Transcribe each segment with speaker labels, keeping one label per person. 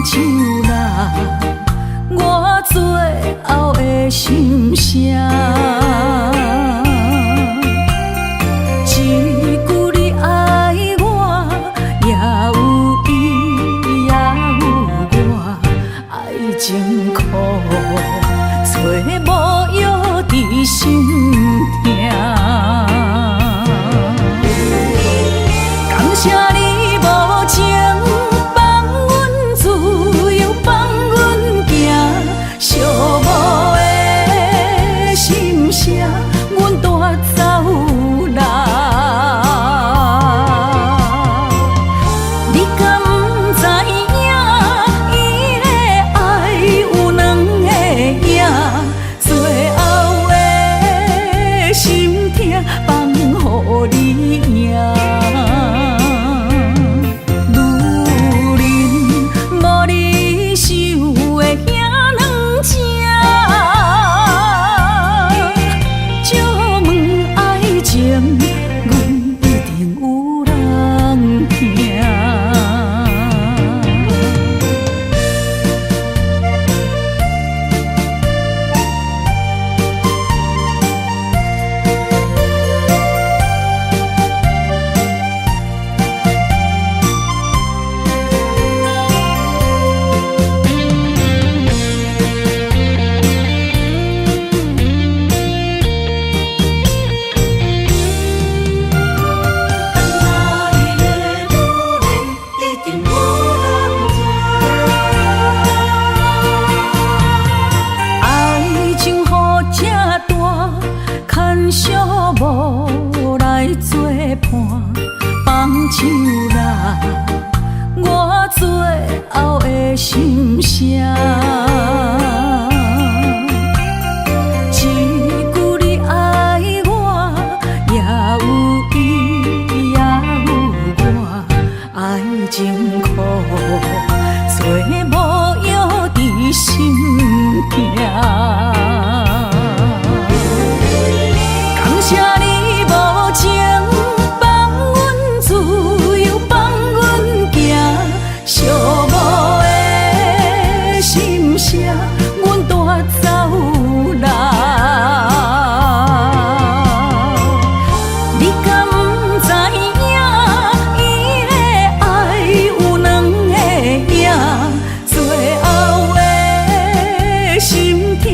Speaker 1: 唱啦，我最后的心声。一句你爱我，也有伊也有我，爱情苦，找无药伫心痛。感谢你无情。 阮带走啦，你敢不知影？伊的爱有两个影，最后的心痛放予你赢。女人无你受的遐两只。 阮一定有人疼。无来作伴，放手啦，我最后的心声。一句你爱我，也有伊也有我，爱情苦，找无药伫心痛。 谢你无情，放阮自由，放阮行，寂寞的心声，阮带走啦。你敢不知影？伊的爱有两个影，最后的心痛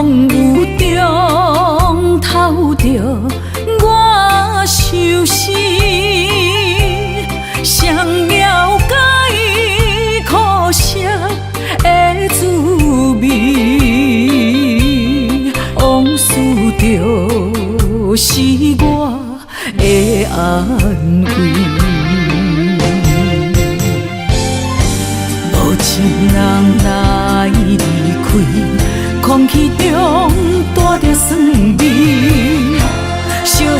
Speaker 1: 风雨中透着我相思，谁了解苦涩的滋味？往事就是我的安慰。无情人来离开，空气中带着酸味，烧热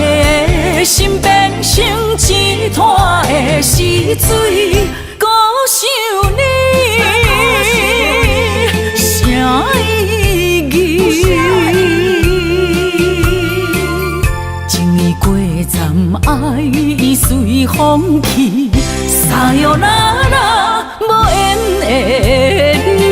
Speaker 1: 的心变成一滩的死水。孤想你，啥意义？情意过站，爱已随风去，沙哟啦啦，无缘的你。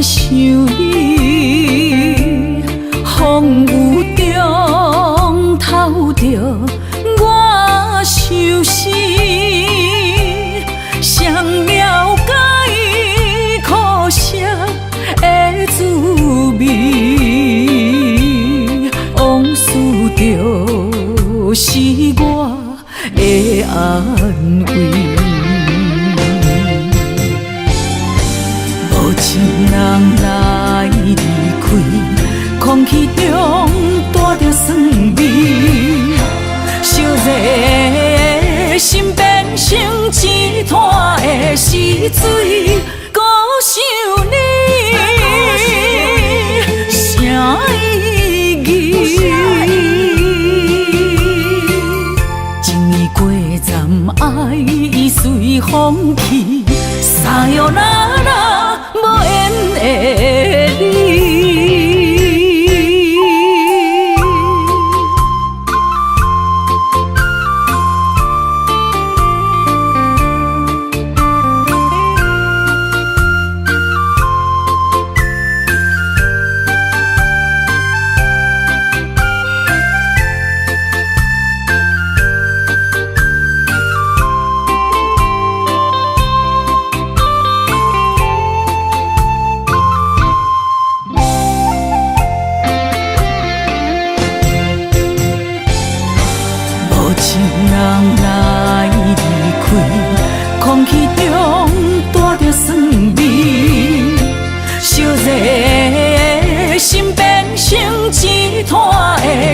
Speaker 1: 想你，风雨中透着我相思，谁了解苦涩的滋味？往事就是我的安慰。情人来离开，空气中带着酸味，烧热的心变成一滩的死水。孤想你，啥意义？情意过站，爱已随风去，沙哟啦啦，无缘的你。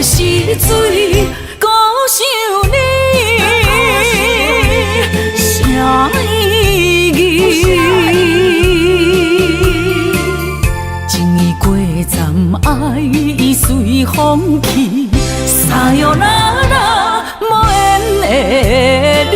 Speaker 1: 死水，孤想你，啥意义？情意过站，爱已随风去，沙哟啦啦，无缘的你。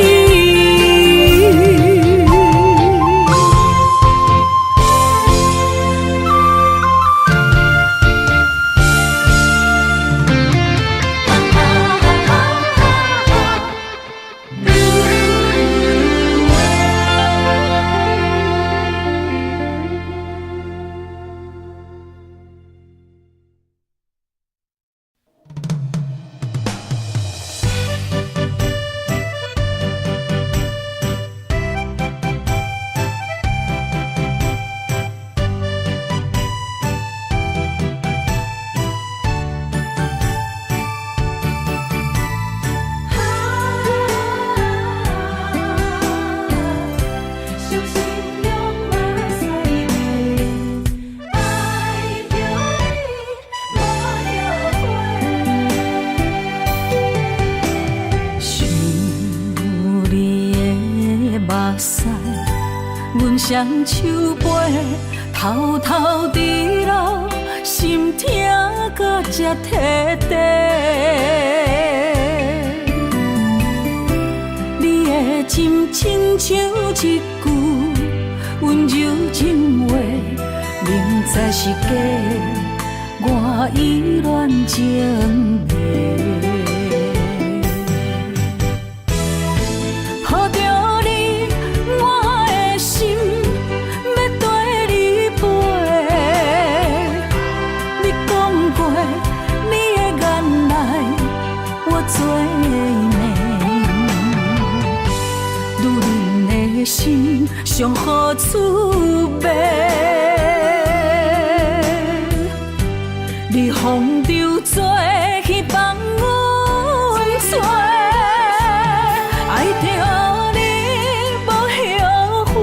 Speaker 1: 双手背偷偷滴落，心痛搁才摕地。你的真亲像一句温柔情话，明知是假，我依然情迷。心上好滋味。你风流做去放阮做，爱着你无后悔，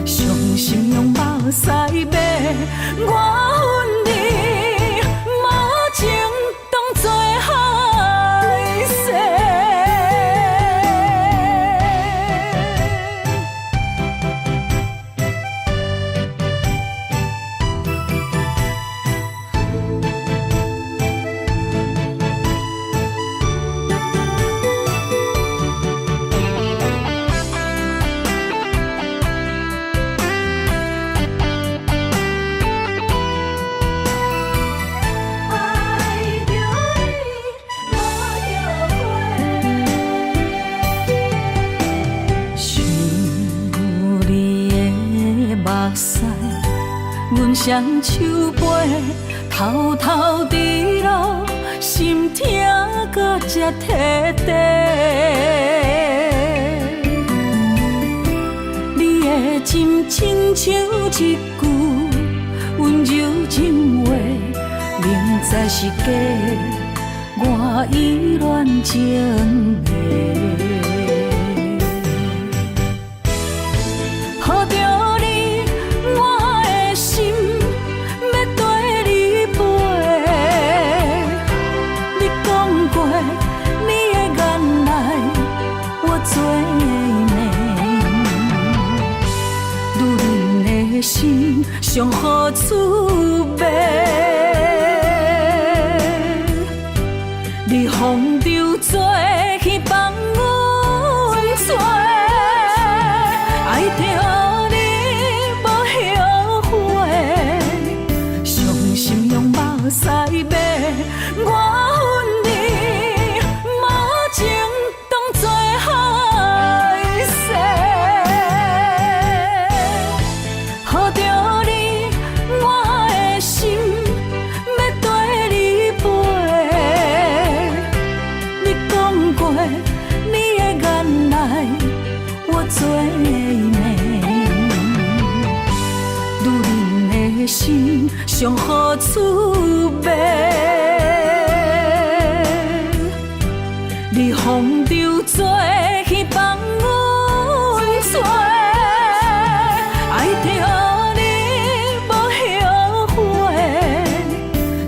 Speaker 1: 伤心用目屎买我。阮双手背偷偷伫流，心痛搁才摕地。你的真亲像一句温柔情话，明知是假，我依然情迷。心上好滋味，你风流做去放阮做，爱着你无后悔，伤心用目屎买我。心上好滋味，你风流做去放阮做，爱着你无后悔，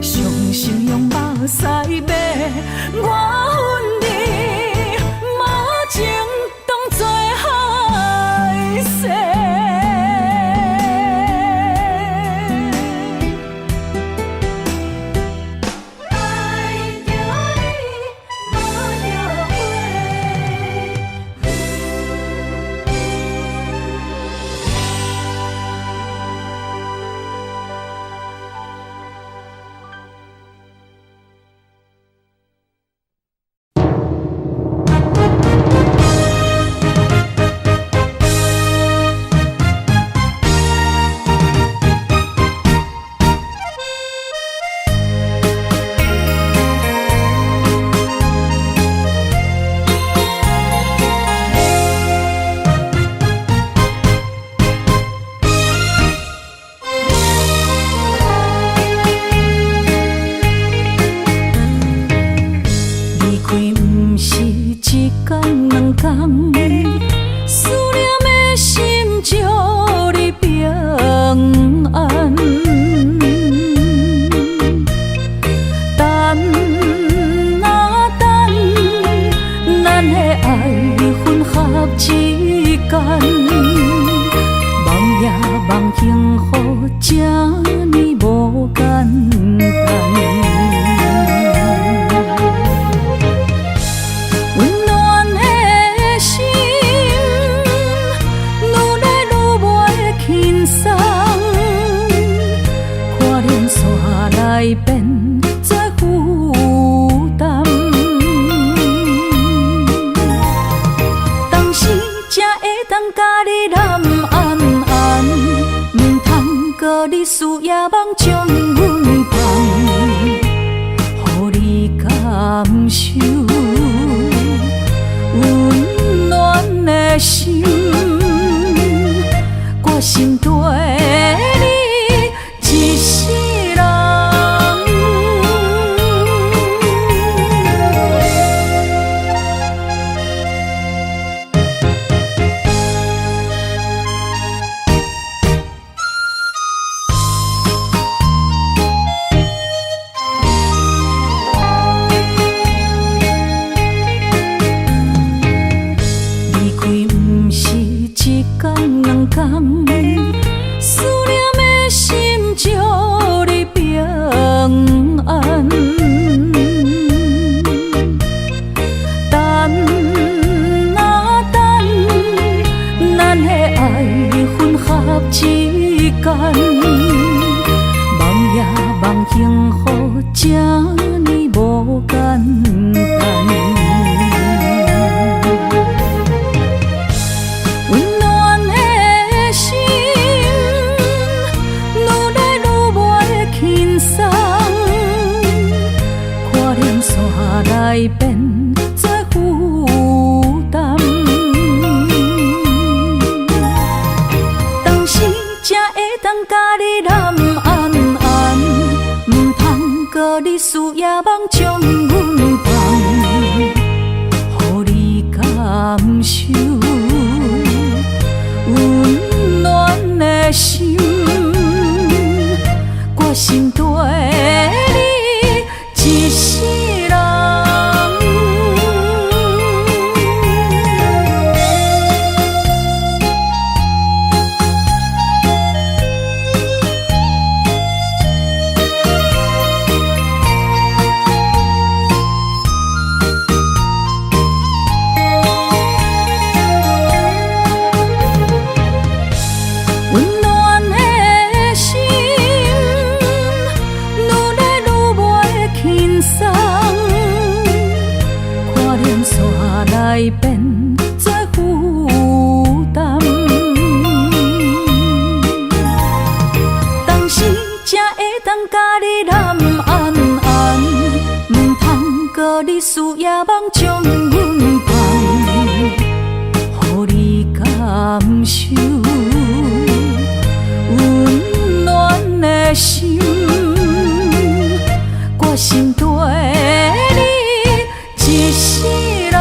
Speaker 1: 伤心用目屎买我。感受温暖的心。搁你输也茫将阮放，予你感受温暖的心，决心跟你一世人。来变做负担，当时才会当甲你揽安安，唔通搁你输也茫将阮放，予你感受温暖的心，决心跟你一世人。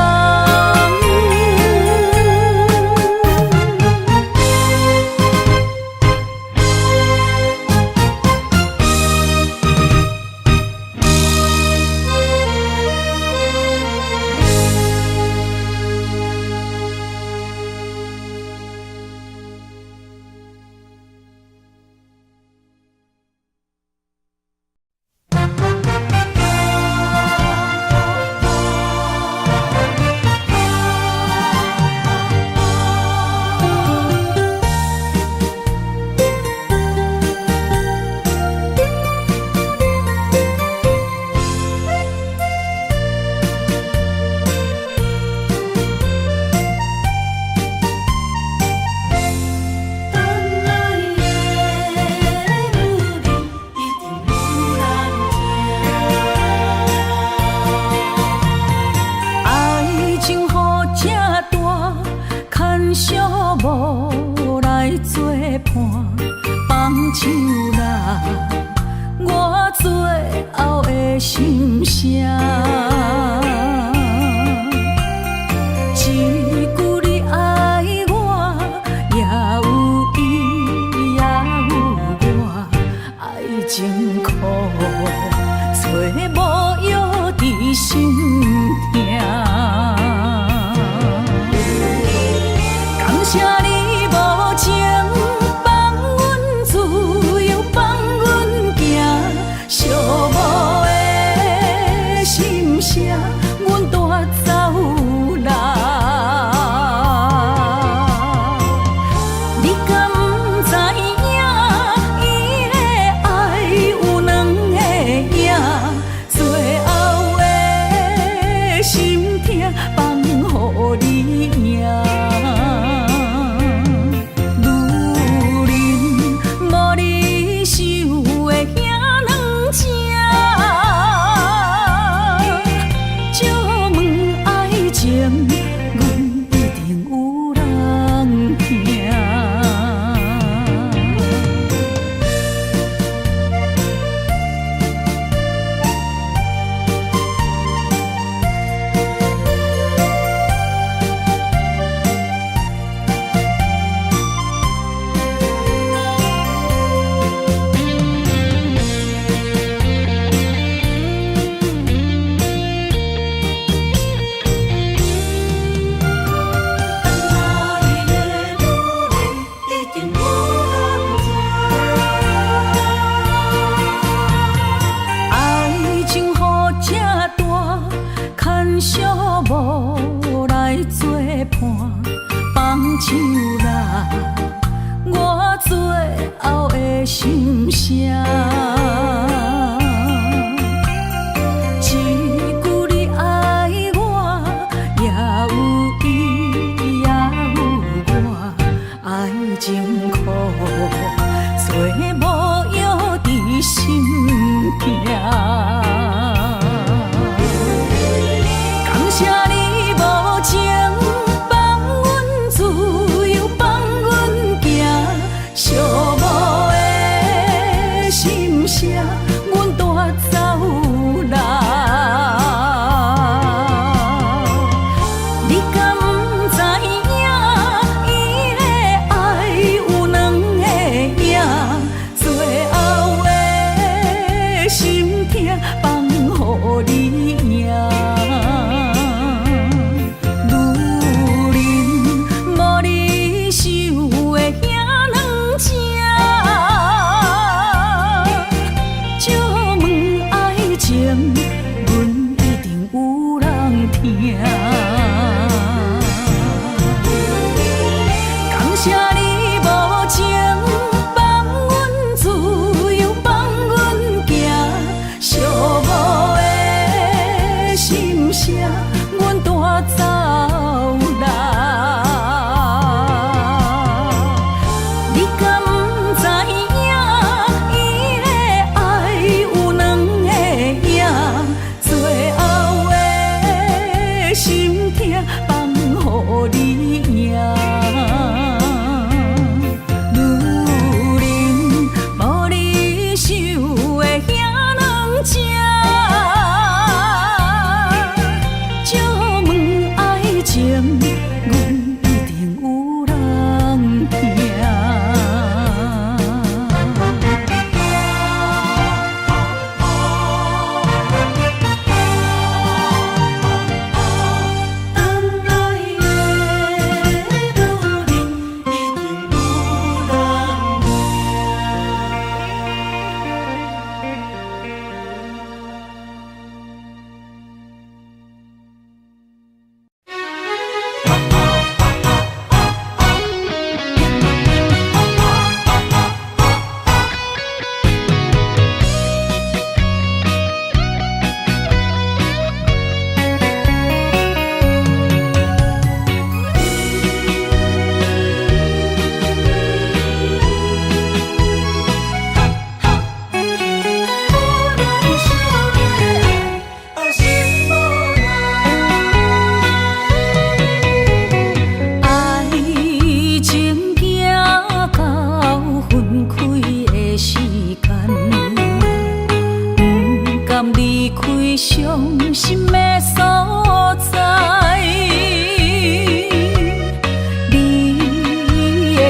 Speaker 1: 心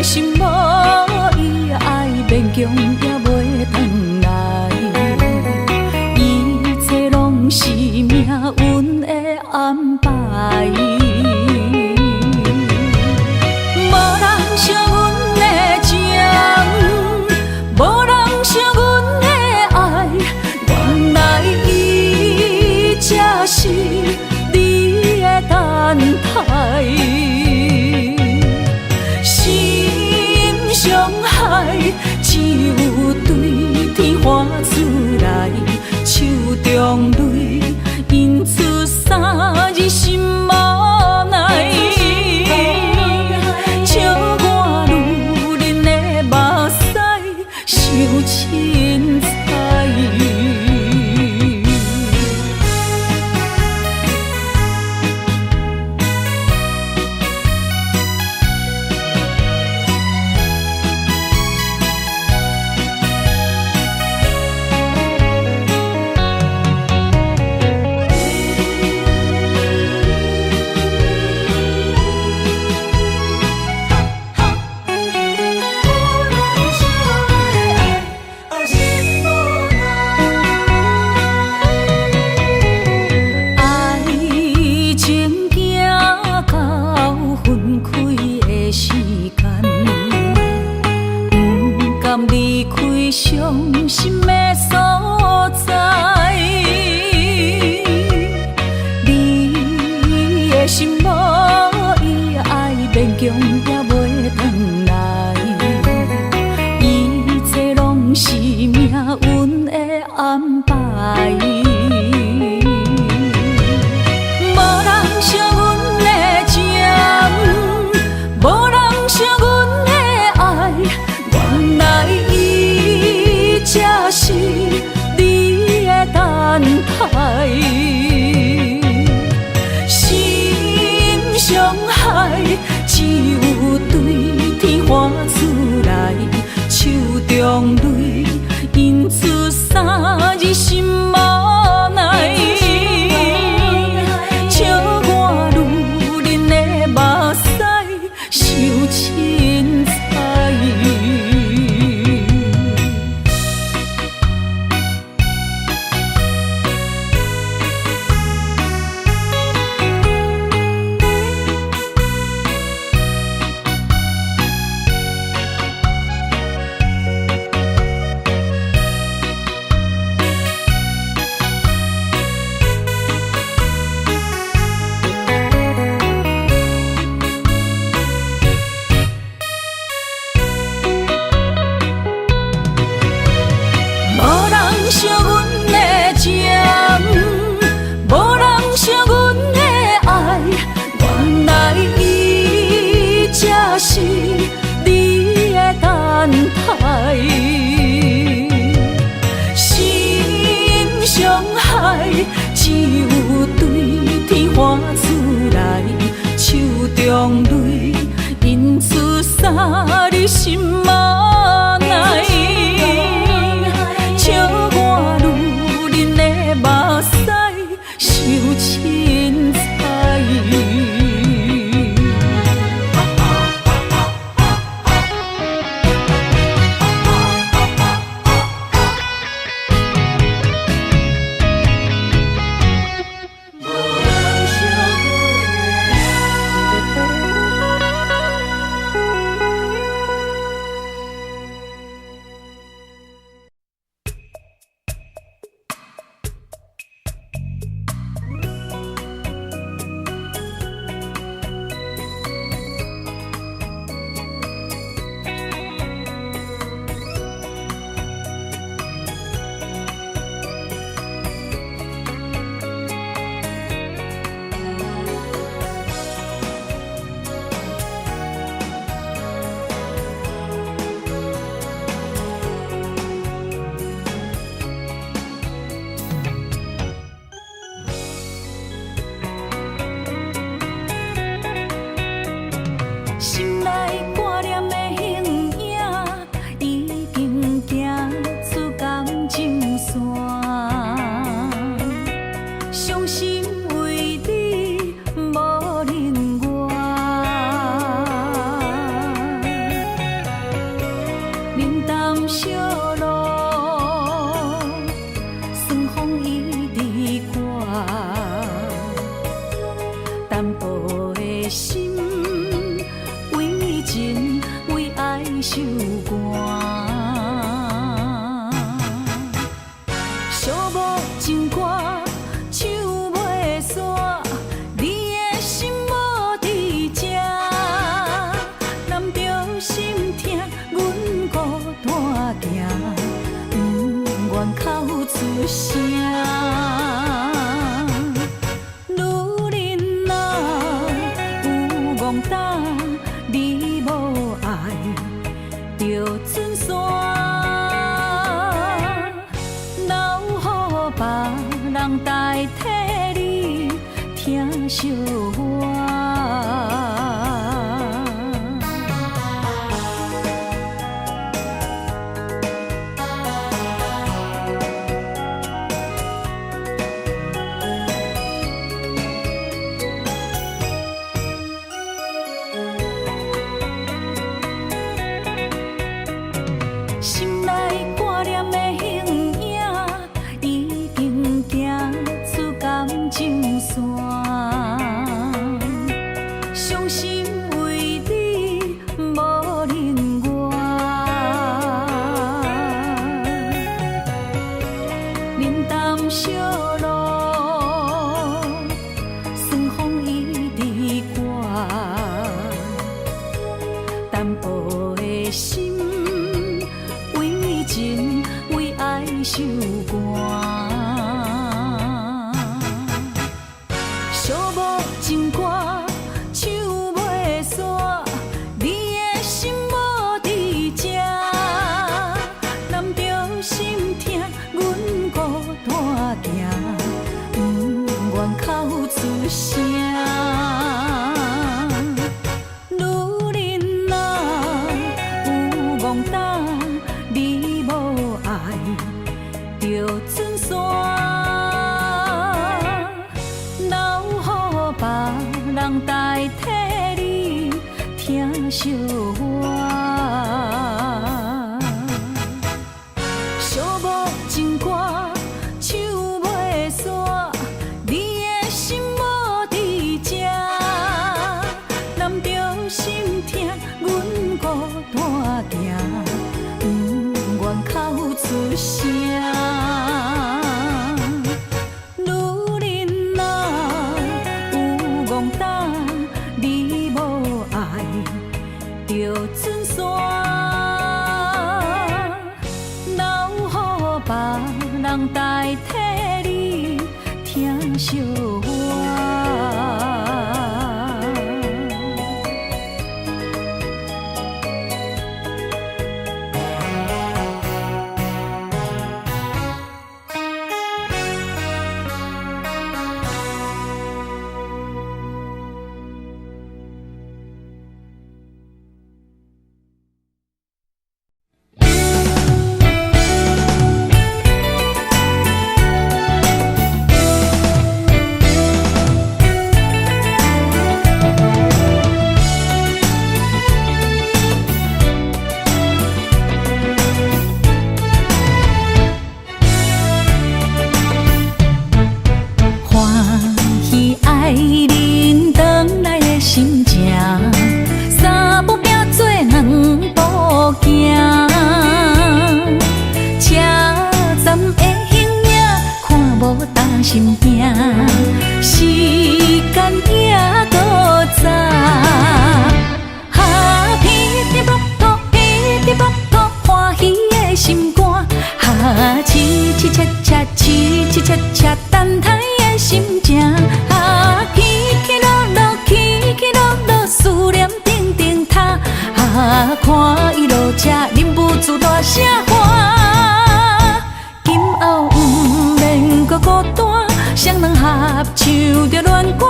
Speaker 1: 心无伊爱勉强也袂转来，一切拢是命运的安排。无人惜阮的情，无人惜阮的爱，原来伊才是你的等待。伤害只有对天发出来，手中泪因出三日心无奈，笑我女人的目屎伤凊彩。伤心的所在，你的心无伊爱勉强也袂转来，一切拢是命运的安排。无人惜阮的情，无人惜阮的爱，原来才是你的等待。心伤害只有对天发出来，手中泪因出三日心无奈，笑我女人的目屎伤凊彩。惜阮的情，无人惜阮的爱，原来伊才是你的等待。心伤害只有对天发出来，手中泪因出三日心无奈。笑我女人的目屎伤凊彩。心内挂念的形影，已经行出感情线。伤心为你无人怨，受寒。寂寞情歌唱袂煞，你的心无伫这，难着心痛，阮孤单行，不愿口出声。女人啊，有憨胆，你无爱着准线。别人代替你疼惜我。心内挂念的形影，已经行出感情线。伤心为你无另外，冷淡小路，酸风已伫我，淡薄的心。为爱受寒，寂寞情歌唱袂煞，你的心无伫这，难着心痛，阮孤单行，不愿口出声。女人啊，有憨胆，你无爱着准线，留予别人代替你疼惜我。寂寞情歌唱袂煞，你的心无伫这，难着心痛，阮孤单行，不愿口出声。女人啊，有憨胆，你无爱着准线，留予别人代替你疼惜我。爱人返来的心情，三步并做两步行。车站的形影，看无担心惊，时间也搁早。噼里啪啦，噼里啪啦，欢喜的心肝，凄凄切切，凄凄切切，等待的心情。思念定定他，看伊落车，忍不住大声喊。今后不免搁孤单，双人合唱着恋歌。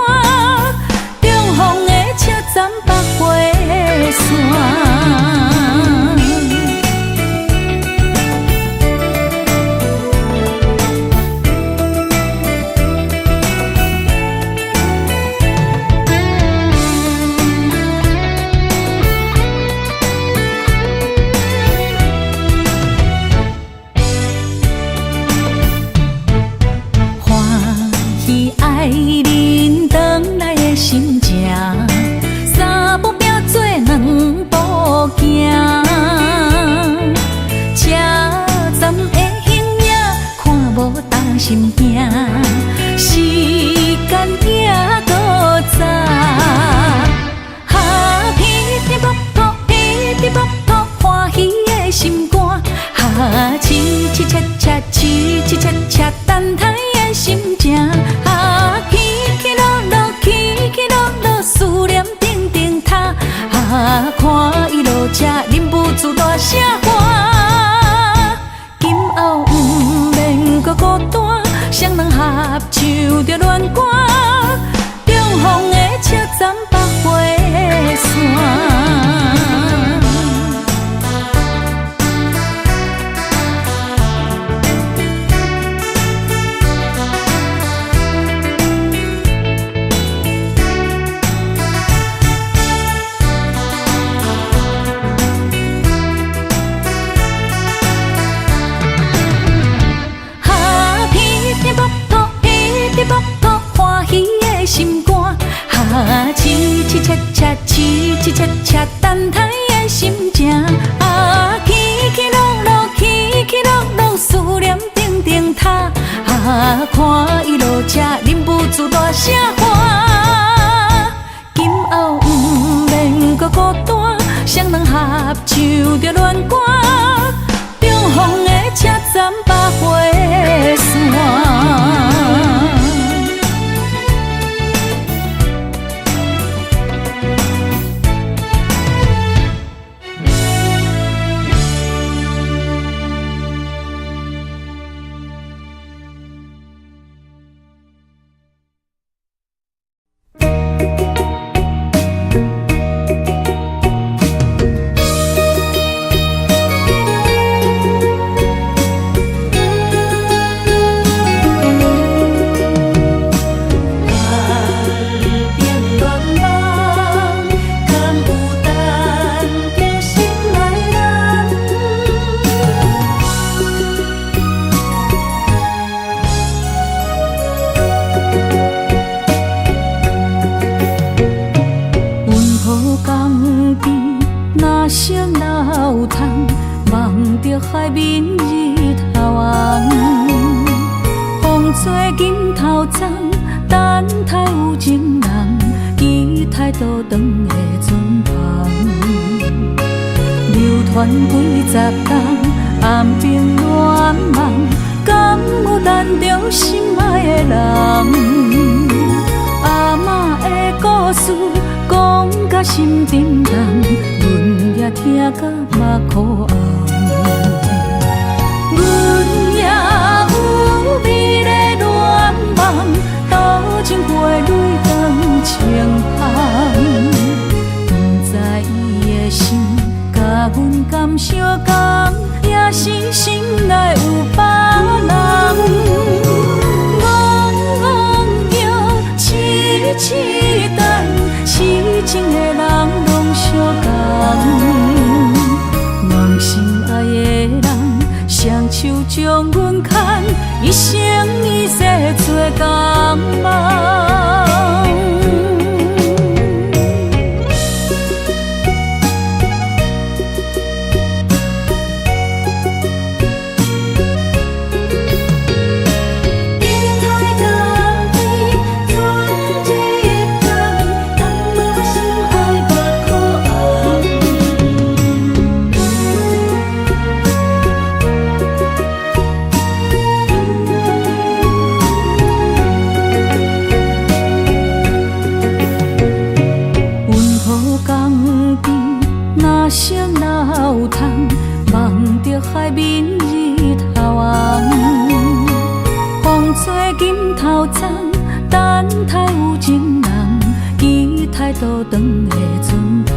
Speaker 1: 中风的车站北回线。爱人返来的心情，三步并做自大声喊。今后不免搁孤单，双人合唱着恋歌，重逢的车站百花线。凄凄切切，等待的心情。啊，起起落落，起起落落，思念定定塔。啊，看伊落车，忍不住大声喊。今后不免搁孤单，双人合唱着恋歌，重逢的车站百花线。海面日头红，风吹金头鬃，等待有情人，期待倒转的船旁。流传几十冬，暗冰乱梦，敢有等着心爱的人？阿嬷的故事讲甲心沉重，阮也听甲目眶红。阮也有美丽恋梦，多情过泪断情香。不知伊的心甲阮敢相共，也是心内有别人。戆摇痴痴等，痴情的人拢相共。梦心爱的人。双手将阮牵，一生一世做共梦。海面日头红，风吹金头鬃，等待有情人，期待倒转的船旁。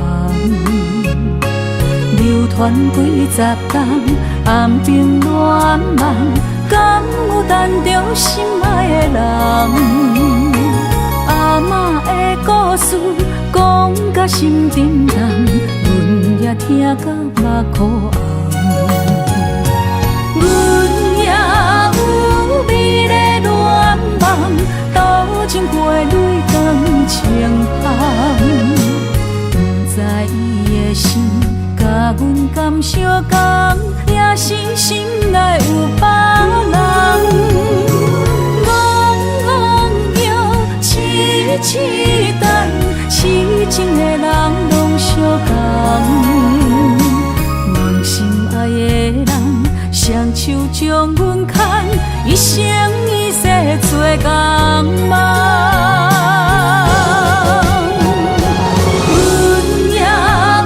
Speaker 1: 流传几十冬，暗冰乱梦，敢有等着心爱的人？阿嬷的故事讲甲心沉重，阮也听甲目眶红。阮也有美丽恋梦，多情过泪断情香。不知伊的心甲阮敢相共，也是心内有别人。戆摇痴痴等，痴情的人拢相共。梦心爱的人。双手将阮牵，一生一世做共梦。阮也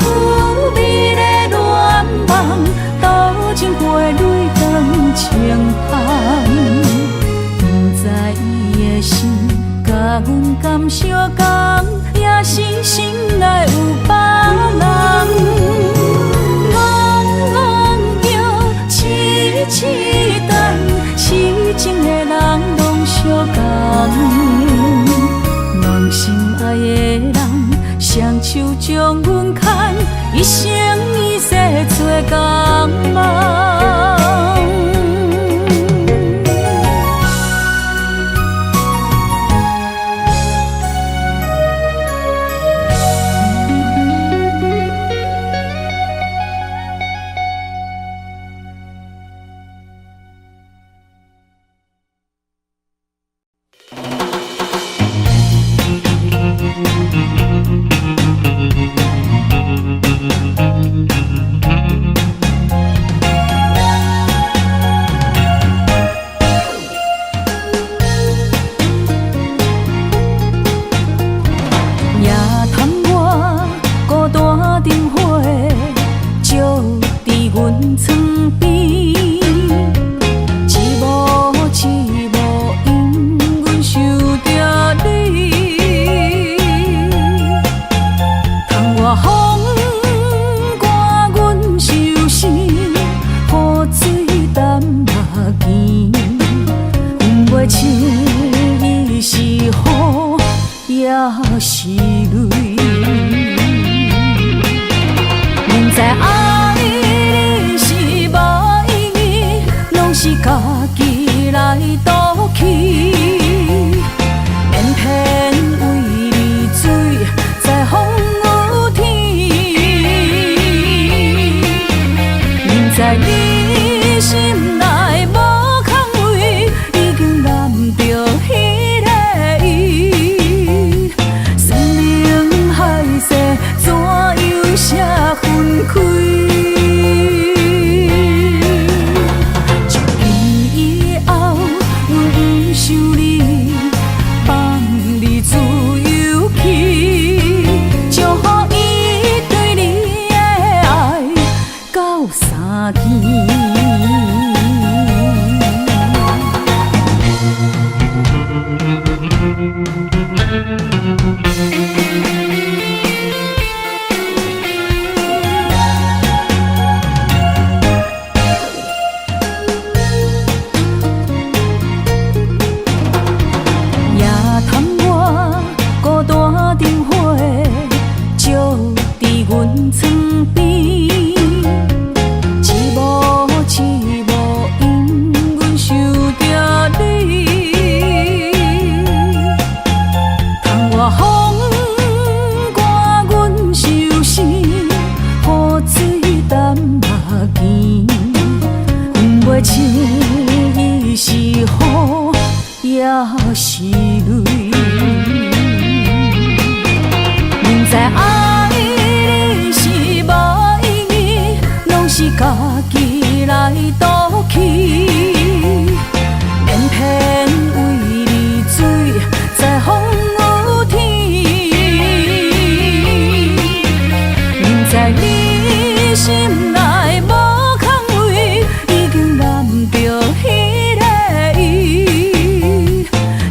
Speaker 1: 有美丽恋将阮牵，一生一世做共梦。是泪，明知爱你是无意义，拢是家己来赌气，偏偏为你醉在风雨天，明知你心内无空位，已经揽着彼个伊。怎样写分开？从今以后，阮不想你，放你自由去，祝福伊对你的爱到三更。是泪，明知爱你是无意义，拢是家己来赌气，偏偏为你醉在风雨天，明知你心内无空位，已经揽着彼个伊。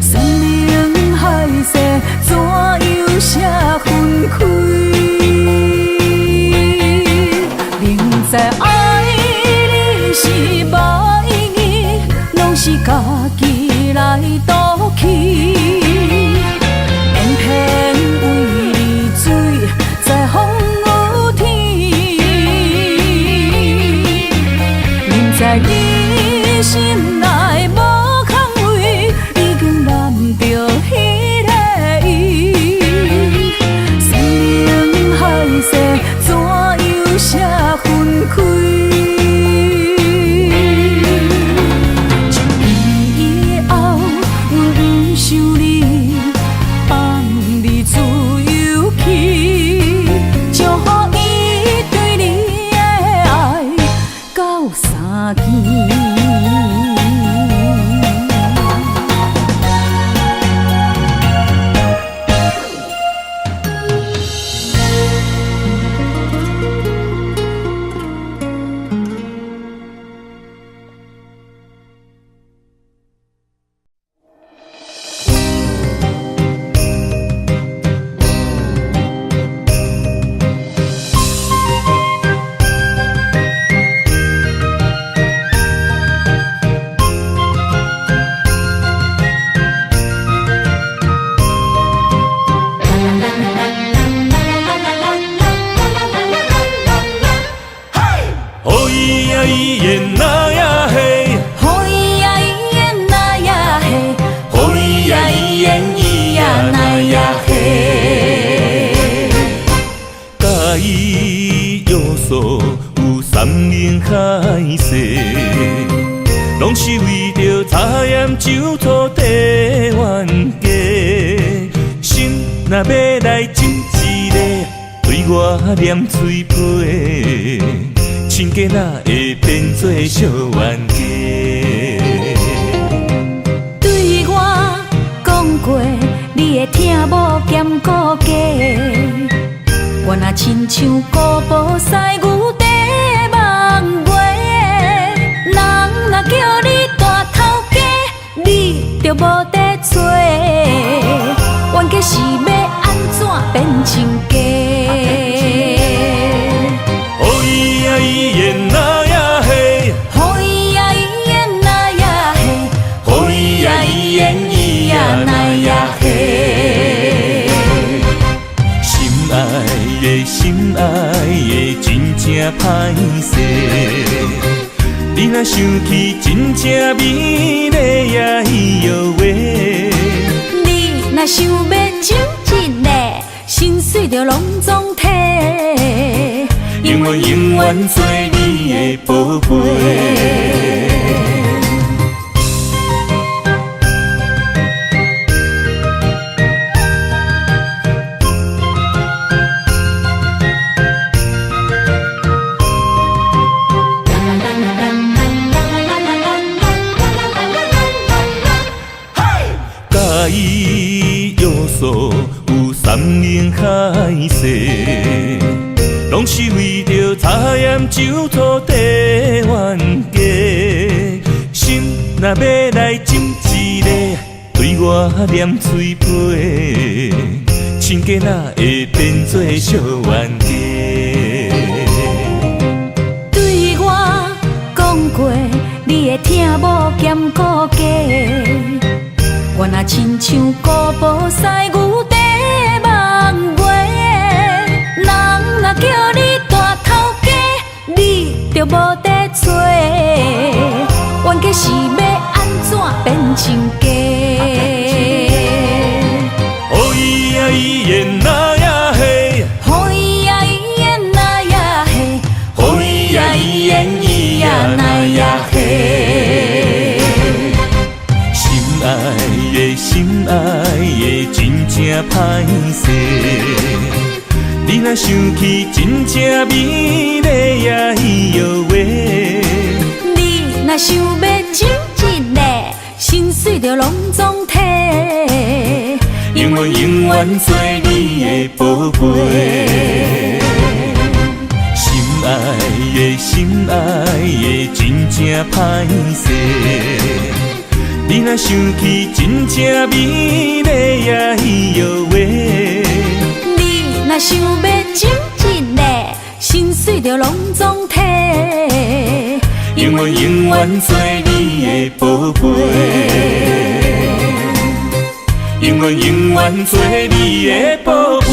Speaker 1: 怎样写分开？明知爱你是无意义，拢是家己来赌气，偏偏为你醉在风雨天，明知你心内无空位，已经揽着彼个。怎样写分开？从今以后，阮不想你，放你自由去，祝福伊对你的爱到三更。
Speaker 2: 约束有山盟海誓，拢是为着茶盐酒土地冤家。心若要来亲一个，对我念嘴皮，亲家哪会变做小冤家？
Speaker 1: 对我讲过，你会听无兼顾家。我若亲像古堡西牛地梦月，人若叫你大头家，你就无得做。冤家是要安怎变亲家？
Speaker 2: 哦咿呀咿耶那呀嘿，
Speaker 1: 哦咿呀咿耶那呀嘿，
Speaker 2: 哦咿呀咿耶咿呀那呀嘿。心爱的心爱的真正歹势，你若想起真正美丽呀咿哟喂。
Speaker 1: 你若想要亲一个，心碎就拢总体。
Speaker 2: 永远永远做你的宝贝。甲伊约束有山盟海誓，拢是为着茶盐酒土地冤家。心若要来亲一个，对我念嘴皮，亲家哪会变做小冤家？
Speaker 1: 对我讲过，你会听无兼顾家。我若亲像古堡西牛地梦月，人若叫你大头家，你就无得做。冤家是要安怎变亲家？
Speaker 2: 哦咿呀咿耶那呀嘿，
Speaker 1: 哦咿呀咿耶那呀嘿，
Speaker 2: 哦咿呀咿耶咿呀那呀嘿。心爱的真正歹势，你若想起真正美丽呀咿哟喂。
Speaker 1: 你若想要亲一个，心碎就拢总体。
Speaker 2: 永远永远做你的宝贝。心爱的真正歹势，你若想起真正美丽呀咿哟喂。
Speaker 1: 你若想要亲一个，心碎就拢总体。
Speaker 2: 永远永远做你的宝贝，永远永远做你的宝贝。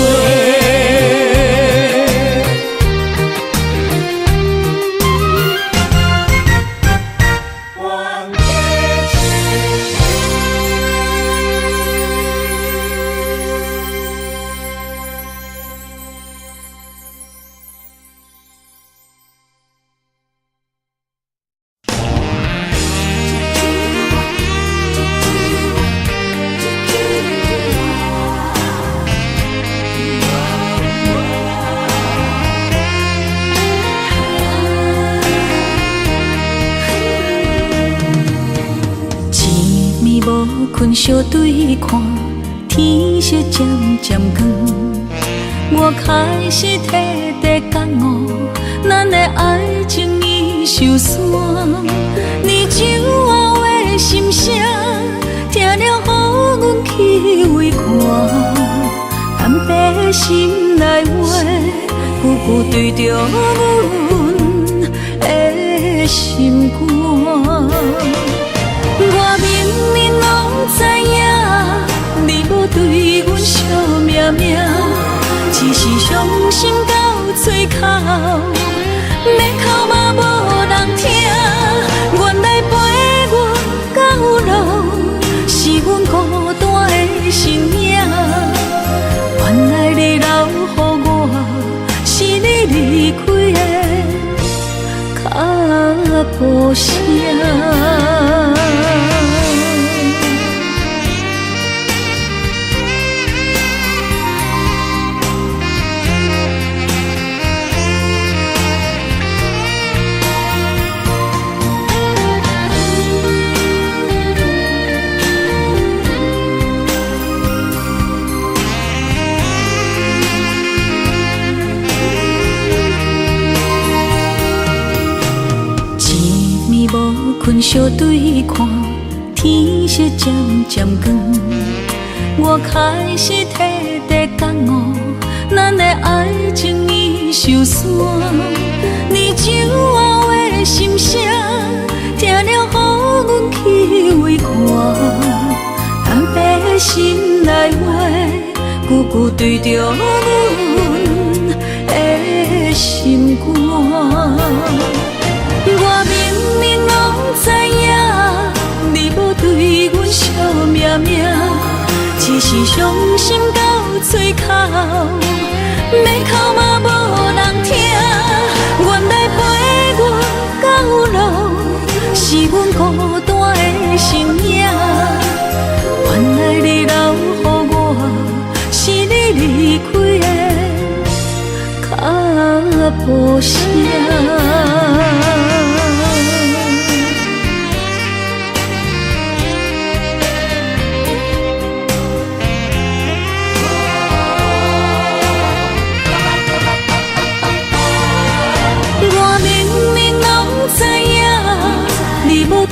Speaker 1: 困相对看，天色渐渐光，我开始摕地感悟，咱的爱情已受伤。你酒后的心声，听了予阮去为看，干白心内话，句句对着阮的心肝。我明明拢知影，你无对阮惜命命，只是伤心到嘴口，要哭嘛无人听。原来陪我到老，是阮孤单的身影。原来你留予我，是你无声。困相对看，天色渐渐光，我开始摕地感悟，咱的爱情已受伤。年少后的心声，听了予阮去为看，坦白的心内话，句句对着阮的心肝。我明明拢知影，你无对阮惜命命，只是伤心到嘴口，要哭嘛无人听。原来陪我到老，是阮孤单的身影。原来你留予我，是你离开的脚步声。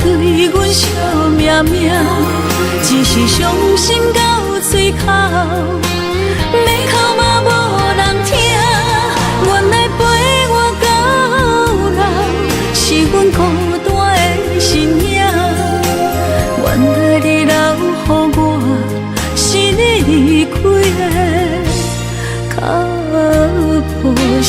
Speaker 1: 对阮惜命命，只是伤心到嘴口，要哭嘛无人听。原来陪我到老，是阮孤单的身影。原来你留予我，是你离开的脚步声。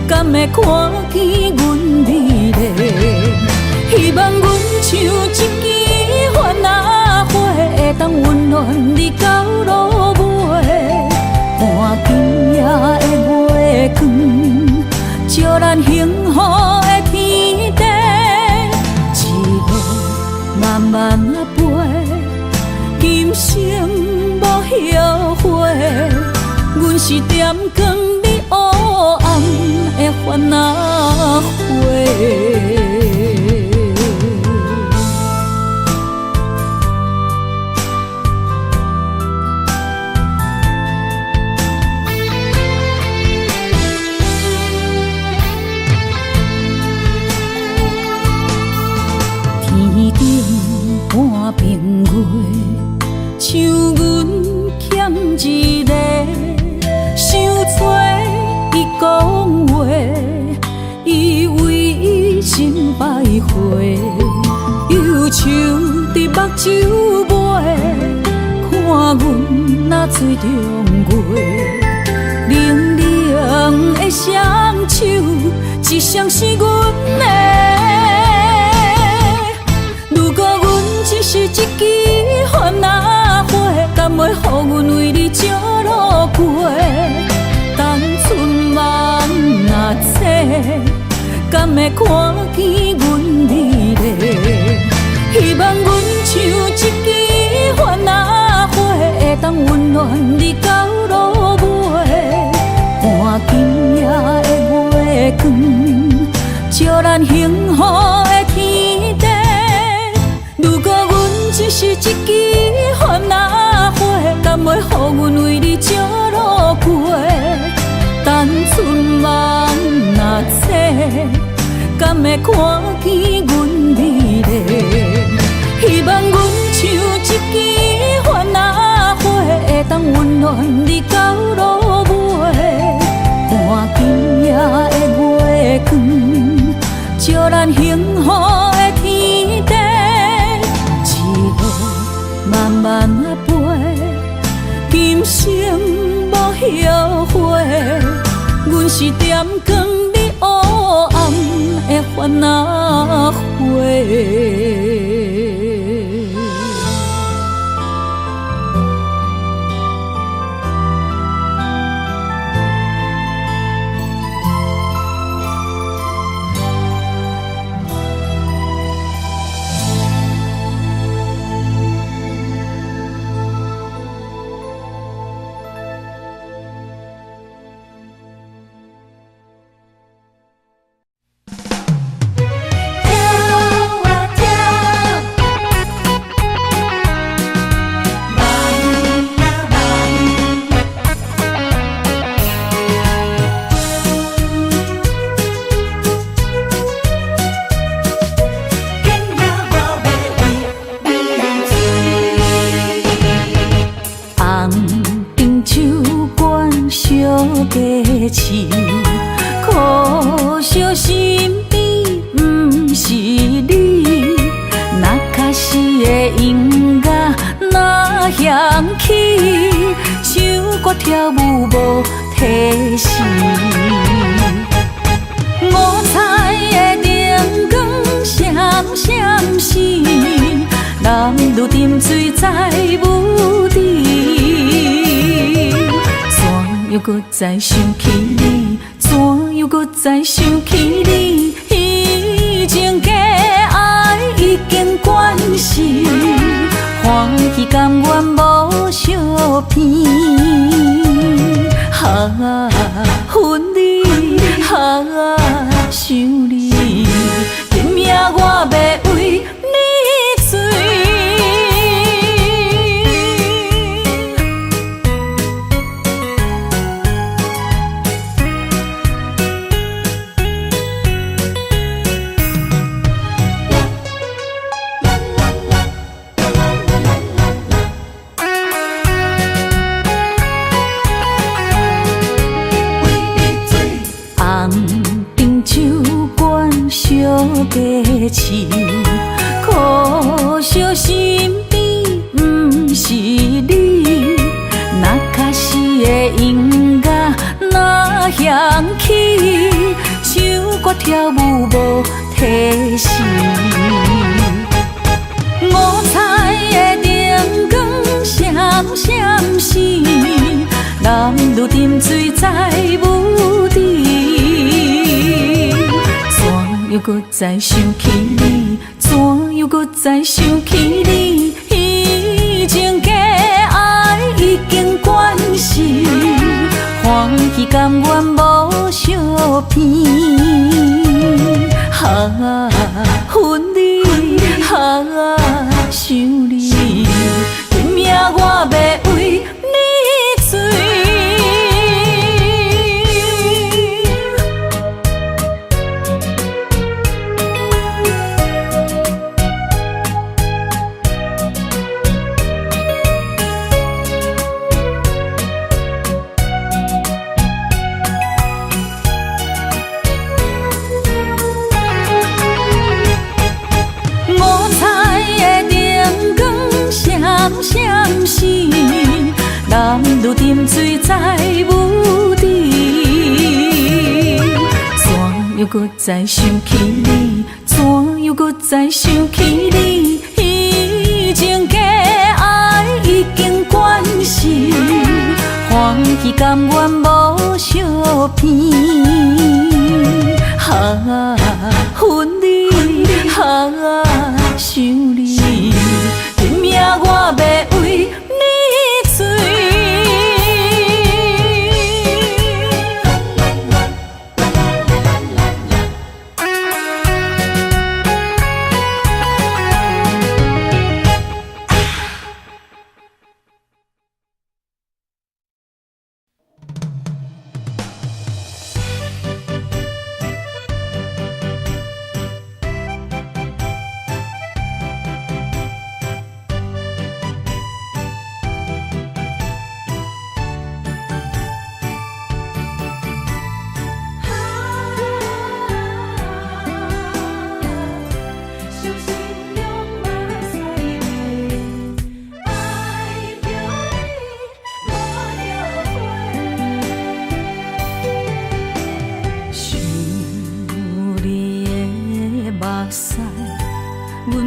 Speaker 1: 敢会看见阮美丽？希望阮像一支番仔花，会当温暖你到落尾。看今夜的月光，照咱幸福的天地。一路慢慢飞，今生无后悔。阮是点光你黑暗的番仔花。天顶半边月，像阮欠一个，想找伊讲话，伊为伊心百回，忧愁手伫目睭尾，看阮那水中月，冷冷的双手，一双是阮的。如果阮只是一支番仔花，敢会予阮为你照路过？当春梦若醒，敢会看见阮美丽？希望阮像一支番仔花，会当温暖你到落尾。看今夜的月光，照咱幸福的天地。如果阮只是一支番仔花，敢会予阮为你照路过？等春梦若醒，敢会看见阮美丽？希望阮像一支番仔花，会当温暖你到落尾。看今夜的月光，照咱幸福的天地。一路慢慢飞，今生无后悔。阮是点光你黑暗的番仔花。可惜身边不是你，那卡是的音乐哪响起，唱歌跳舞无提示。五彩的灯光闪闪闪，男女沉醉在舞池。又搁再想起你，怎又搁再想起你？以前的爱已经关系，欢喜甘愿无相片。分离，想你，拼命我要为你醉。家市，可惜身边不是你，那卡是的音乐哪响起，唱歌跳舞无提示。五彩的灯光闪闪闪，男女沉醉在舞池。又搁再想起你，怎又搁再想起你？以前的爱已经关系，欢喜甘愿无相片。分离，想你，拼命我要为你醉。五彩搁再想起你？怎样搁再想起你？以前的爱已经关心，欢喜甘愿无相片。啊，恨你，啊，想你，拼命我要为你醉。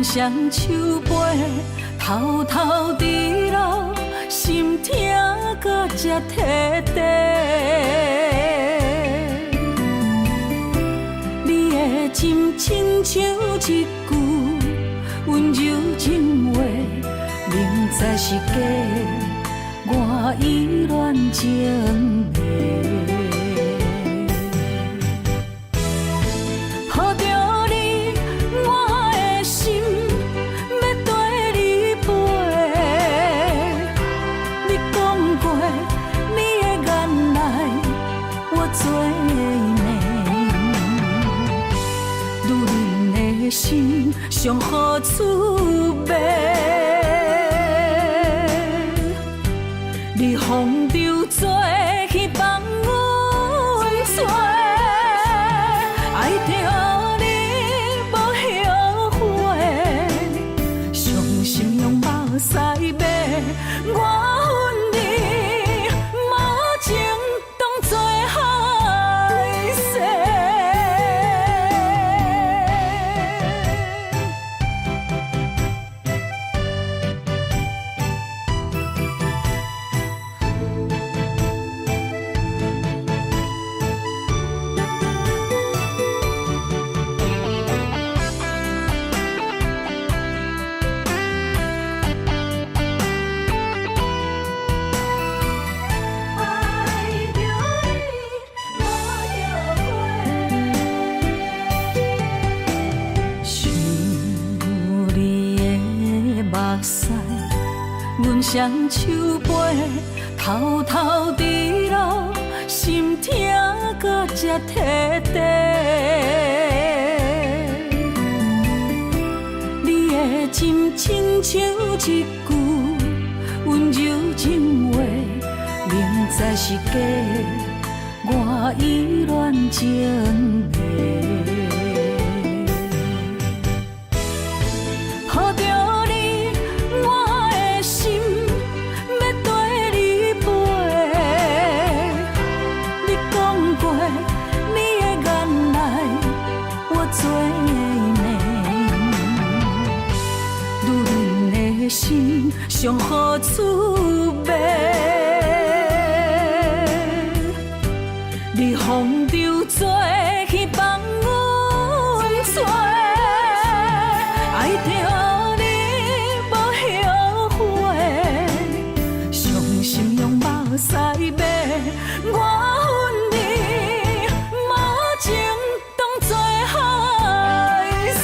Speaker 1: 双手背偷偷滴落，心痛搁才摕地。你的真亲像一句温柔情话，明知是假，我依然情迷。心上好滋味，你风流做去放阮做，爱着你无后悔，伤心用目屎抹，我恨你无情当作害世。阮双手背偷偷滴落，心痛搁才摕地。你的真亲像一句温柔情话，明知是假，我依然情迷。心上好滋味，你风流做去放阮做，爱着你无后悔，伤心用目屎抹，我恨你无情当作害世。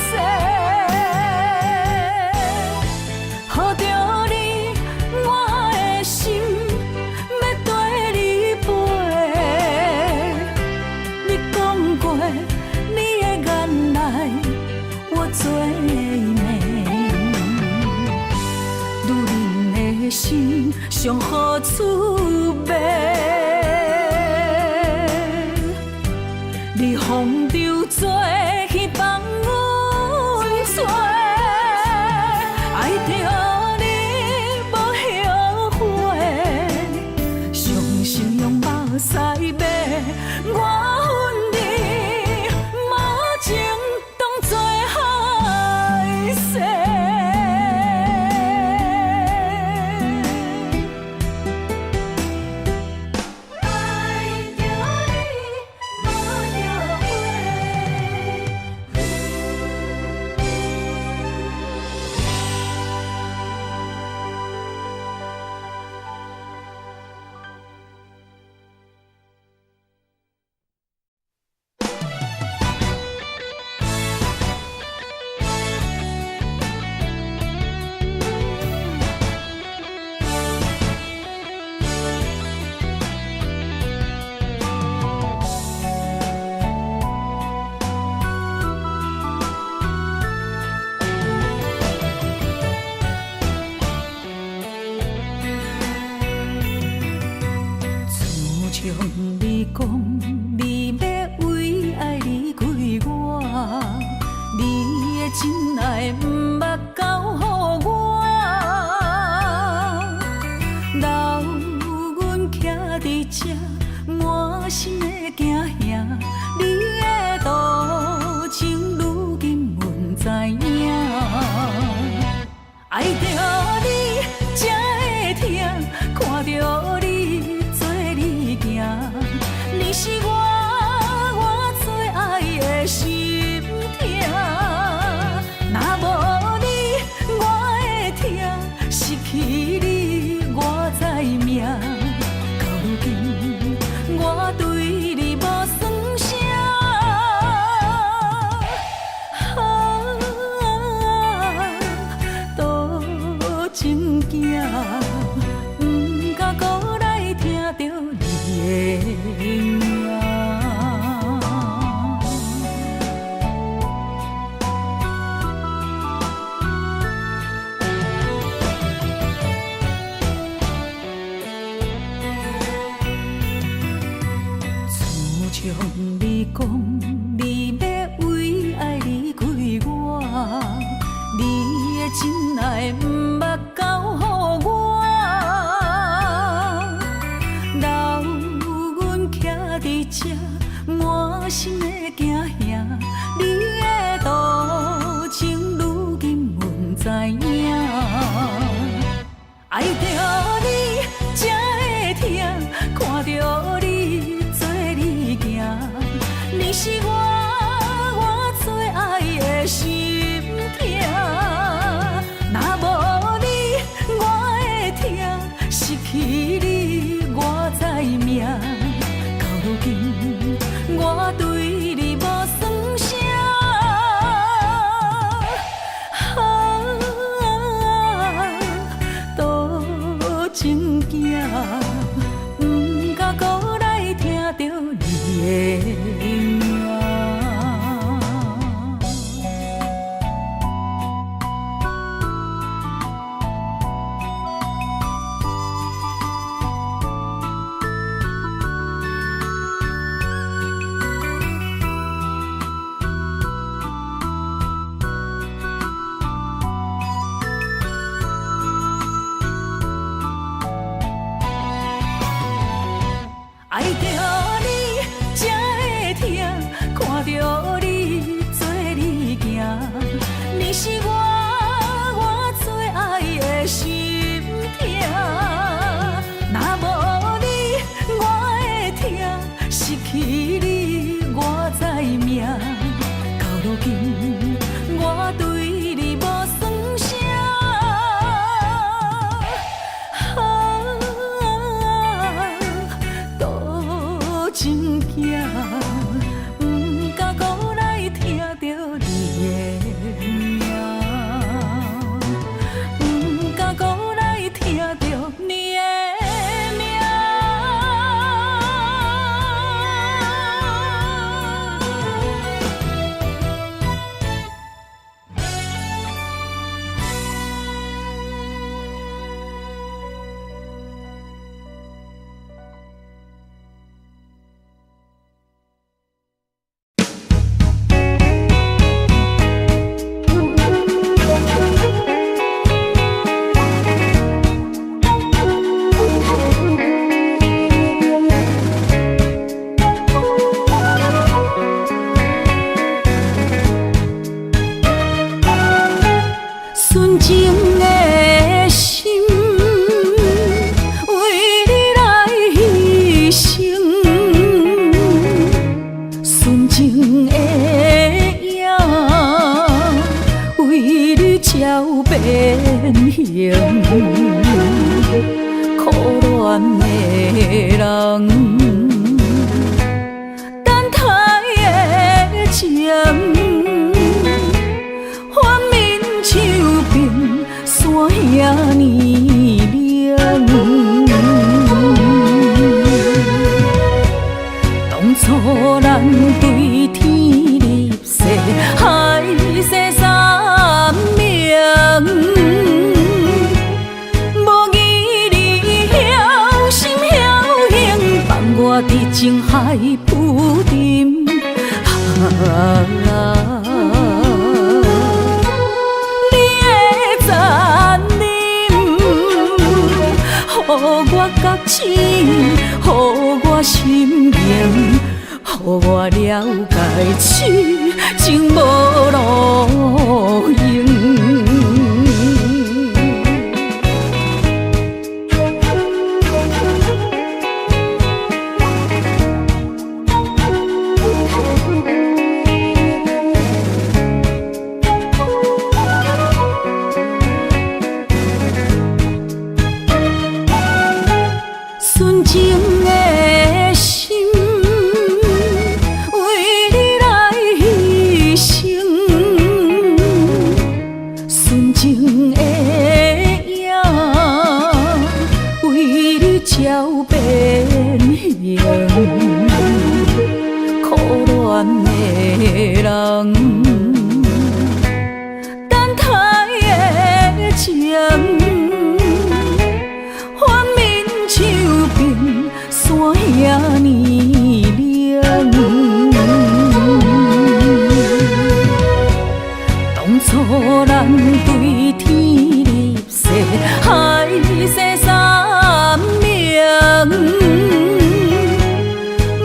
Speaker 1: 心上好滋味，你风流做去放阮做，爱着你无后悔，伤心用目屎抹，我恨你无爱着你才会疼，看着你做你行，你是我最爱的心痛。若无你，我会疼，失去你我知命。到如今，我对你无算啥。情行，不敢搁来听着你的名。自从你讲你要为爱离开我，你的真爱不捌交予我，留阮徛伫这，满心的惊吓。你的多情，如今阮知影。爱着你才会疼，看着你做你行，你是我最爱的心痛。若无你，我会疼，失去你我知命。到如今，我对你无算啥。多情行，不敢搁来听着你的名。爱着你才会疼，看着你做你行，你是我最爱的心痛。若无你，我会疼，失去你我知命。到如今，我对你无算啥。情行，不敢搁来听着你的名，不敢搁来听着你的名。纯情的心，为你来牺牲；纯情的影，为你照变形。可怜的人，等待的情。山遐尼冷，当初咱对天立誓，海誓山盟，无义你晓心晓行，放我伫情海浮沉。予我觉醒，予我心凝，予我了解痴情无路用。当初咱对天立誓，海誓山盟，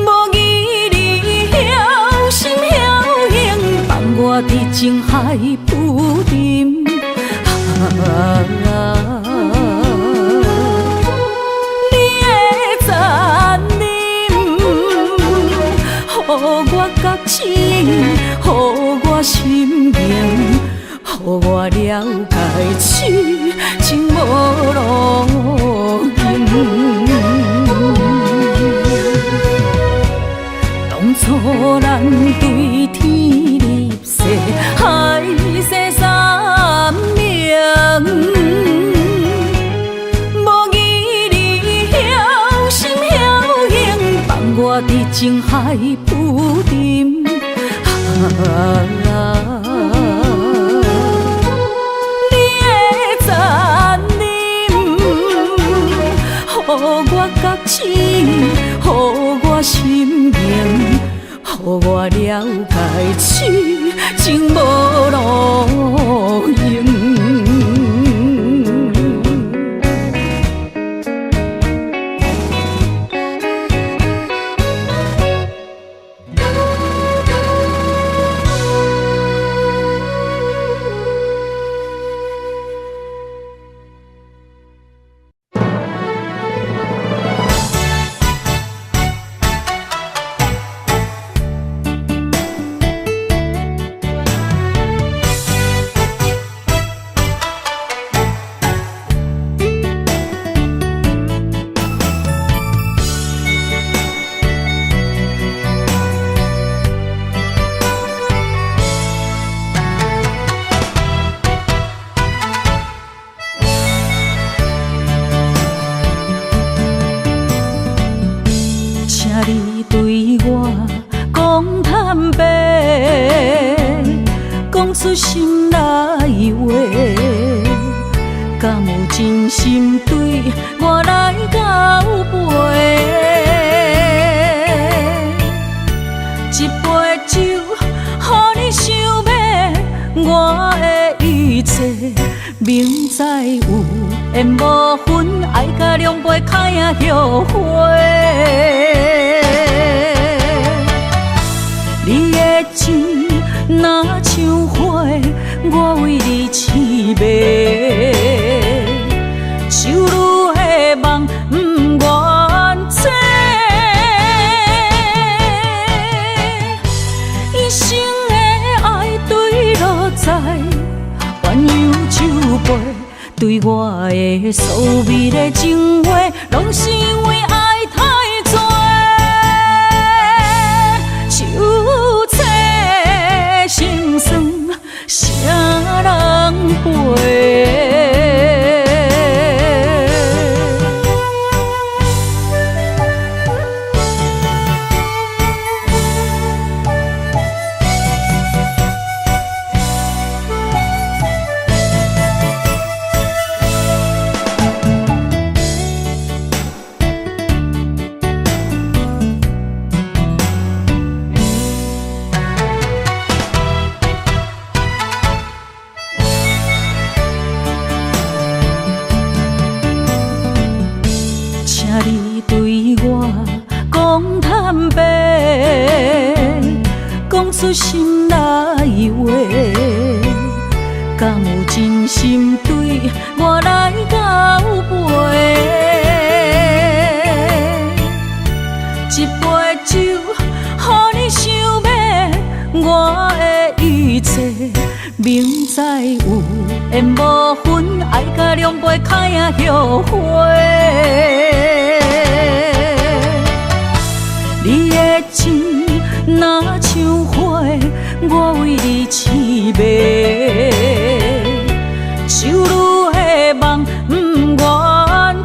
Speaker 1: 无义理侥心侥幸，放我伫情海浮沉。你的残忍，予我觉醒，予我心明，予我了解痴情无路用。当初咱对天立誓，海誓山盟，无义理侥心侥幸，放我伫情海浮沉。你的残忍，予我觉醒，予我心明，予我了解痴情无路用。你对我讲坦白，讲出心内话，敢有真心对我来交陪？一杯酒，予你想要我的一切，明知有缘无分，爱甲两杯开啊后悔。你的情若像花，我为你痴迷，手女的梦不愿切，一生的爱对落在鸳鸯酒杯，对我的所美的情话，拢是因为爱太多。心酸，啥人陪？你对我讲坦白，讲出心内话，敢有真心对我来交陪？一杯酒，予你想要我的一切，明知有缘无分，爱甲两杯开啊后悔。你的情若像花，我为你痴迷，手女的梦不愿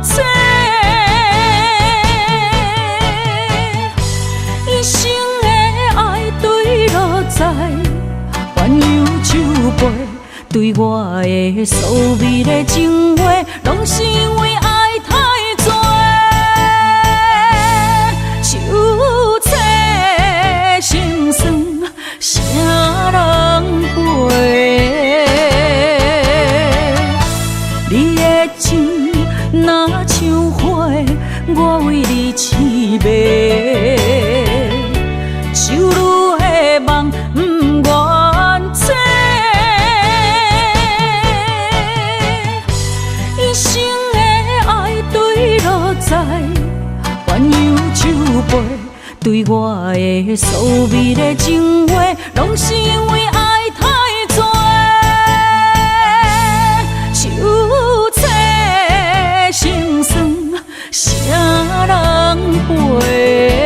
Speaker 1: 切，一生的爱对落在鸳鸯酒杯，对我的所美的情话，拢是因为爱太多。心酸，啥人陪？对我的所美的情话，拢是因为爱太多。酒菜心酸，啥人陪？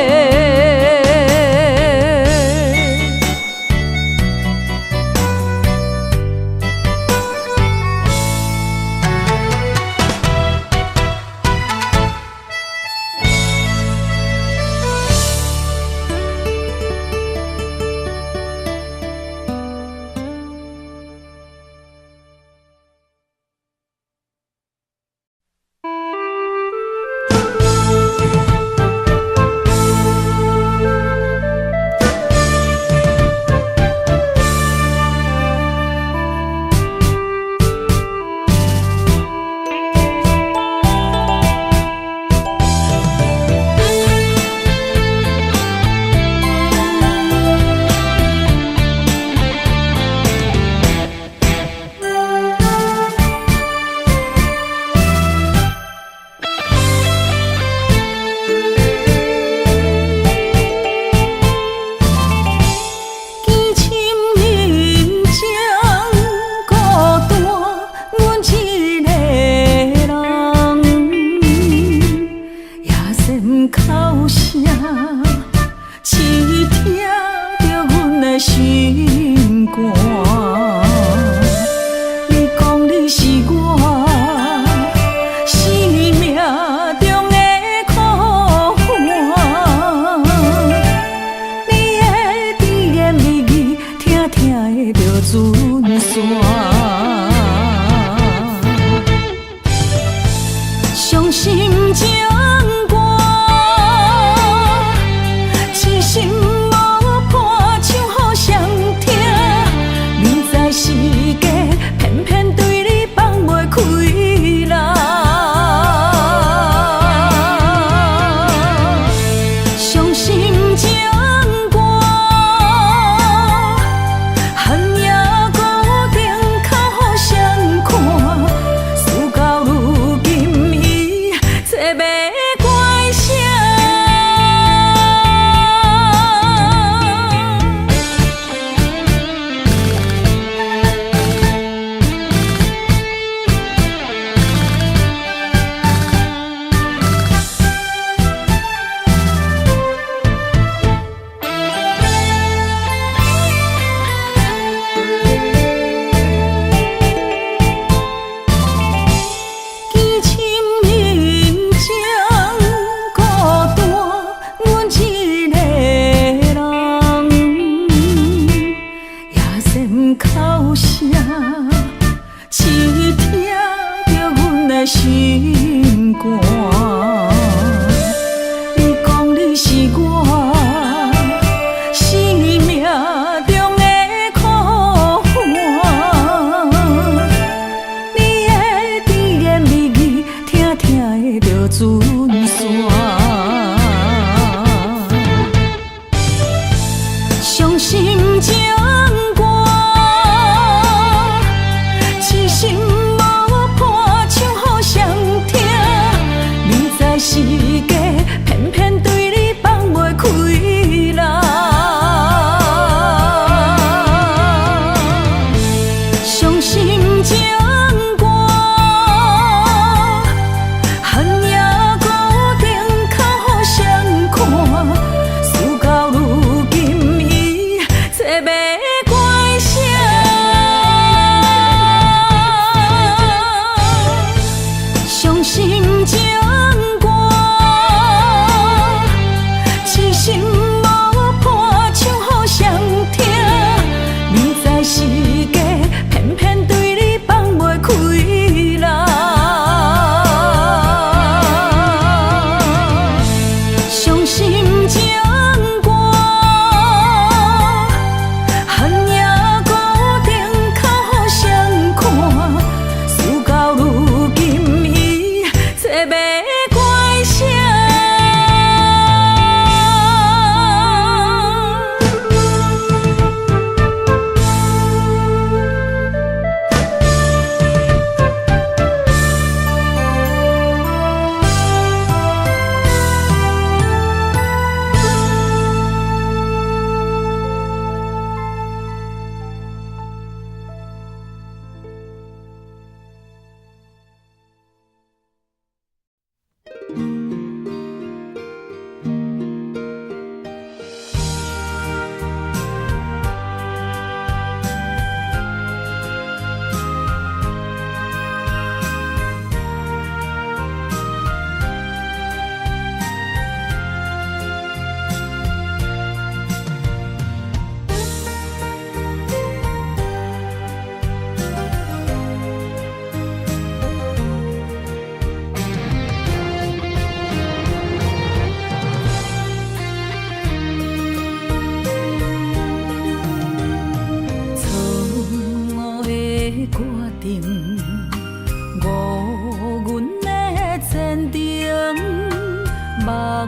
Speaker 1: 望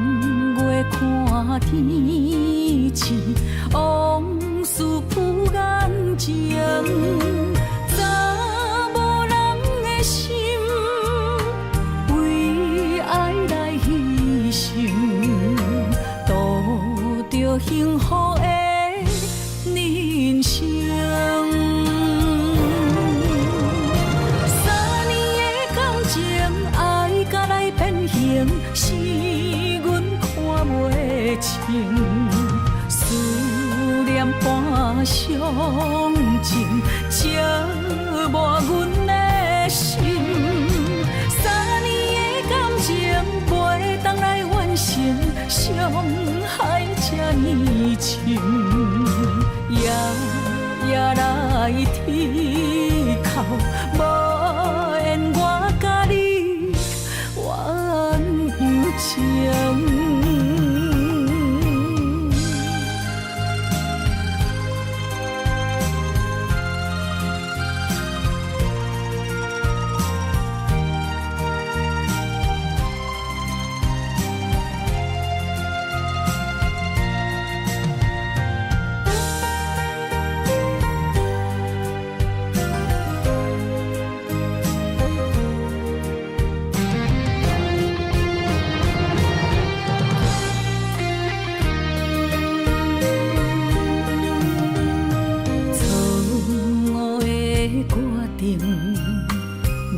Speaker 1: 月看天星，往事浮眼前。查某人的心，为爱来牺牲，度着幸福的人生。3年的感情，爱甲来变形，是阮看袂清。思念伴伤情，折磨阮的心。3年的感情，袂当来完成，伤害这呢深。夜来天哭，无言我甲你怨犹情。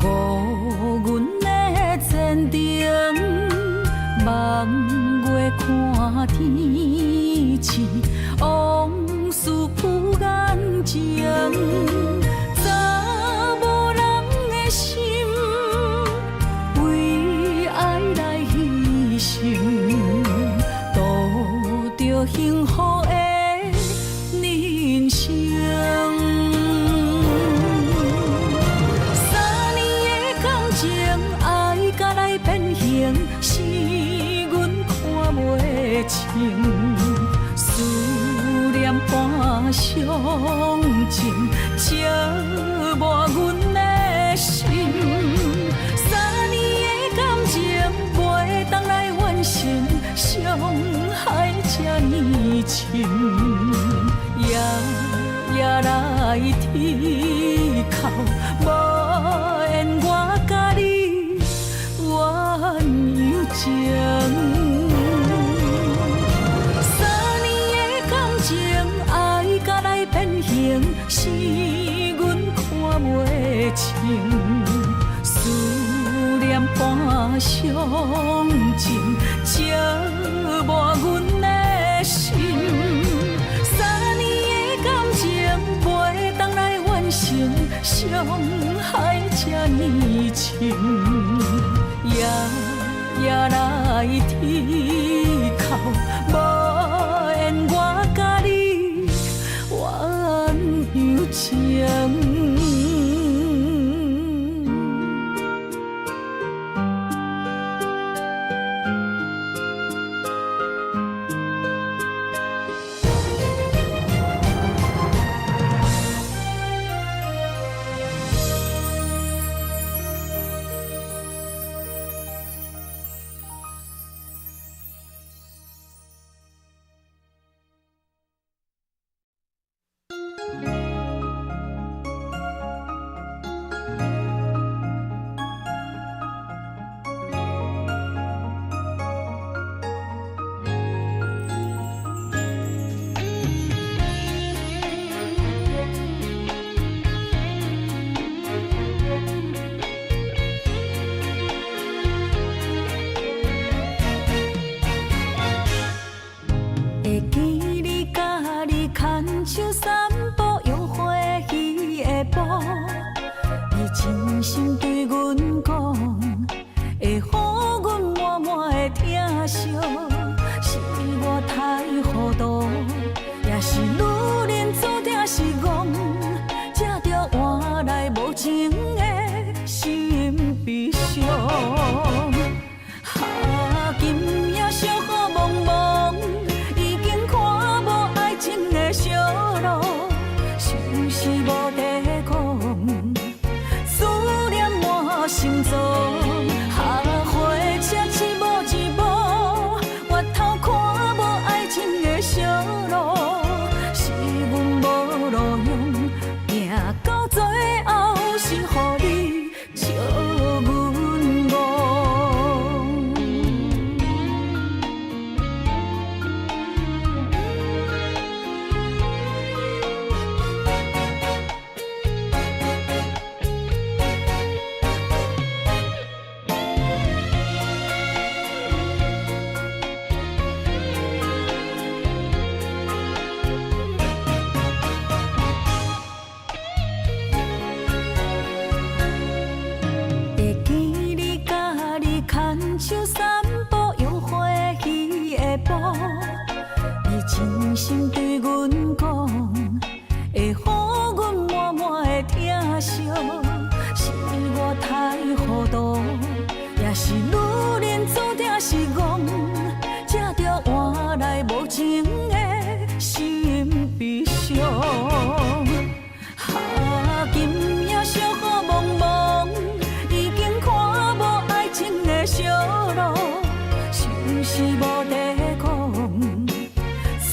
Speaker 1: 误阮的前程，望月看天星，往事浮眼前。查某人的心，为爱来牺牲，度着幸福的人生。变形是阮看袂清，思念伴伤情，折磨阮的心。3年的感情，袂当来完成，伤害这呢深。夜来天哭，无言我甲你怨犹情。3年的感情，爱甲来变形，是阮看袂清。思念伴伤情，折磨阮的心。3年的感情，袂当来完成，伤害这呢深。夜来天哭，无言我甲你怨犹情。真心对阮讲，会予阮满满的疼惜。是我太糊涂，也是女人注定是戆，才着换来无情的心悲伤。今夜小雨蒙蒙，已经看无爱情的烧路，想是无地讲，思念满心中。花车骑无一步，回头看无爱情的烧路，是阮无路用，行到最后是予你笑阮戆。手散步用花喜的步，你真心对阮讲，会予阮满满的疼惜。是我太糊涂，也是女人注定是戆，才着换来无情的心悲伤。今夜小雨蒙蒙，已经看无爱情的烧路，想是无地讲，思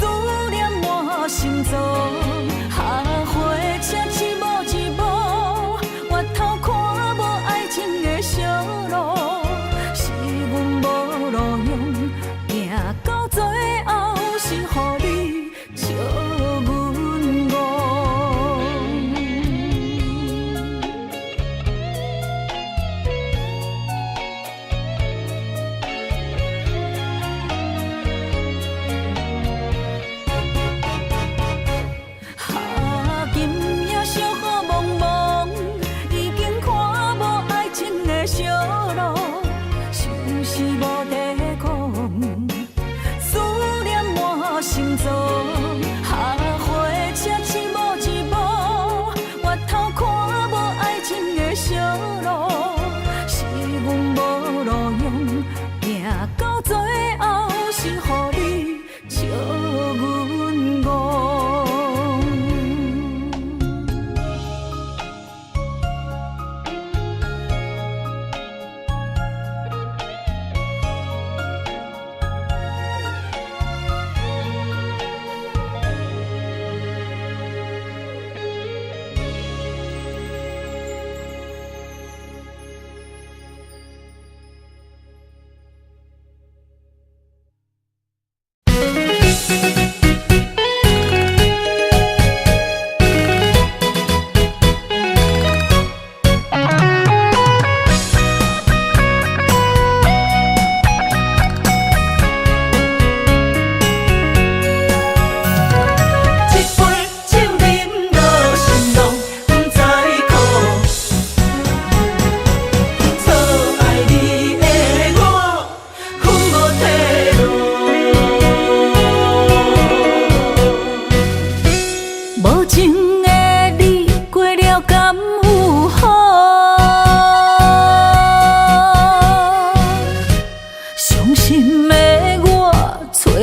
Speaker 1: 念满心中。花车骑无一步，回头看无爱情的烧路，是阮无路用，行到最后是予你笑阮戆。今夜小雨蒙蒙，已经看无爱情的烧路，想是无地讲，思念满心中。花车骑无一步，回头看无爱情的烧路，是阮无路用，行到最后是予你笑阮戆。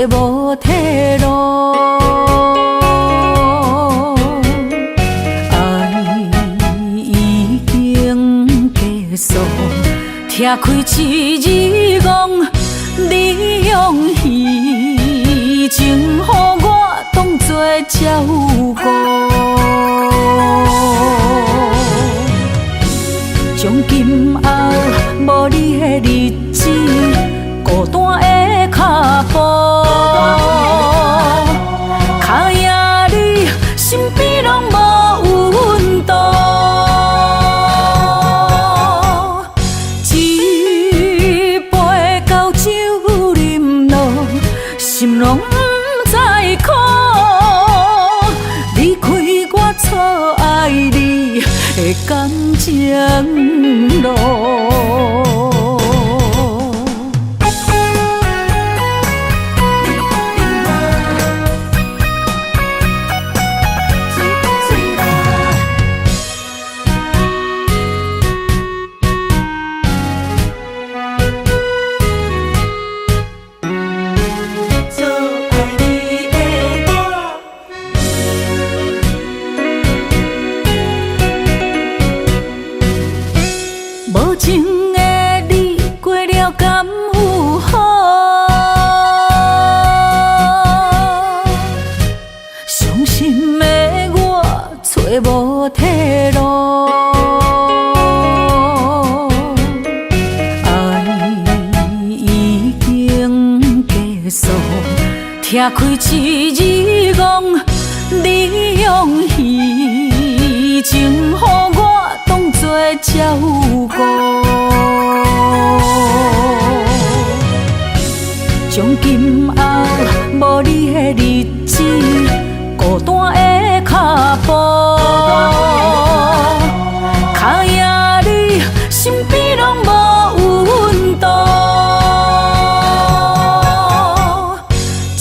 Speaker 1: 无退路，爱已经结束，拆开一字讲，你用虚情予我当作照顾，从今后无你的日子，孤单的脚步。脚印你身边拢无温度，一杯高酒饮落，心拢不知苦。离开我的感情路。无情的你过了敢有好？伤心的我找无退路，爱已经结束，拆开一字讲，你用虚情予我当作照顾，从今后无你的日子，孤单的脚步，脚印你身边拢无温度，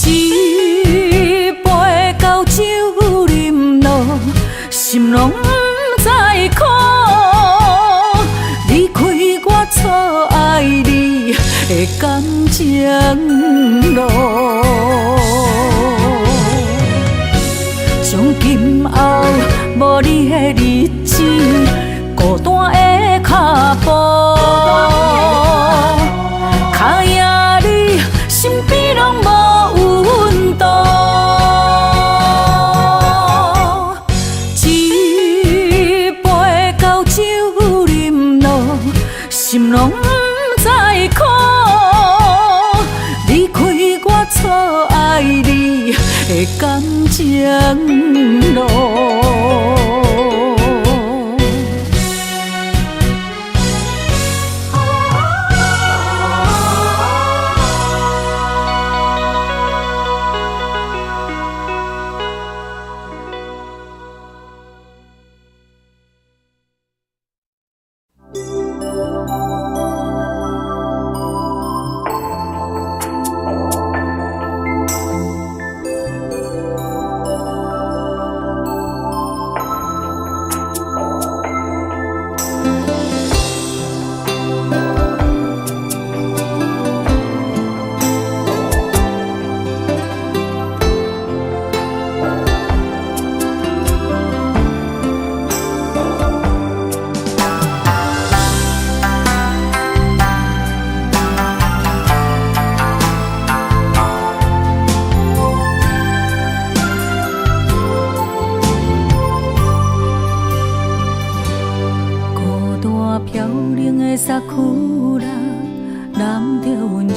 Speaker 1: 一杯高酒啉落，心拢不知苦。离开我错爱你的感情路，从今后无你的日子，孤单的脚步，脚印你身边拢无温度，一杯高酒啉落，心拢不知苦。离开我错爱你的感情路。飘零的萨库拉，揽着温柔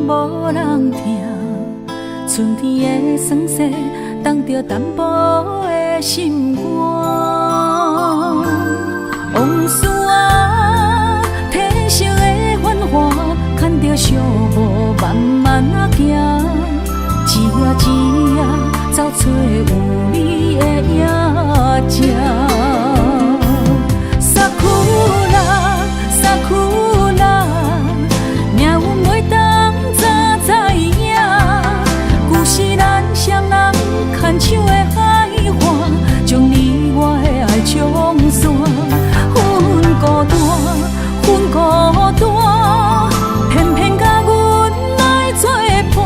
Speaker 1: 无人听。春天的酸涩，冻着淡薄的心肝。往事啊，褪色的繁华，牵着小雾慢慢啊行，一夜一夜走找有你的影子。牵手的海花，将你我的爱冲散。阮孤单，偏偏甲阮来作伴。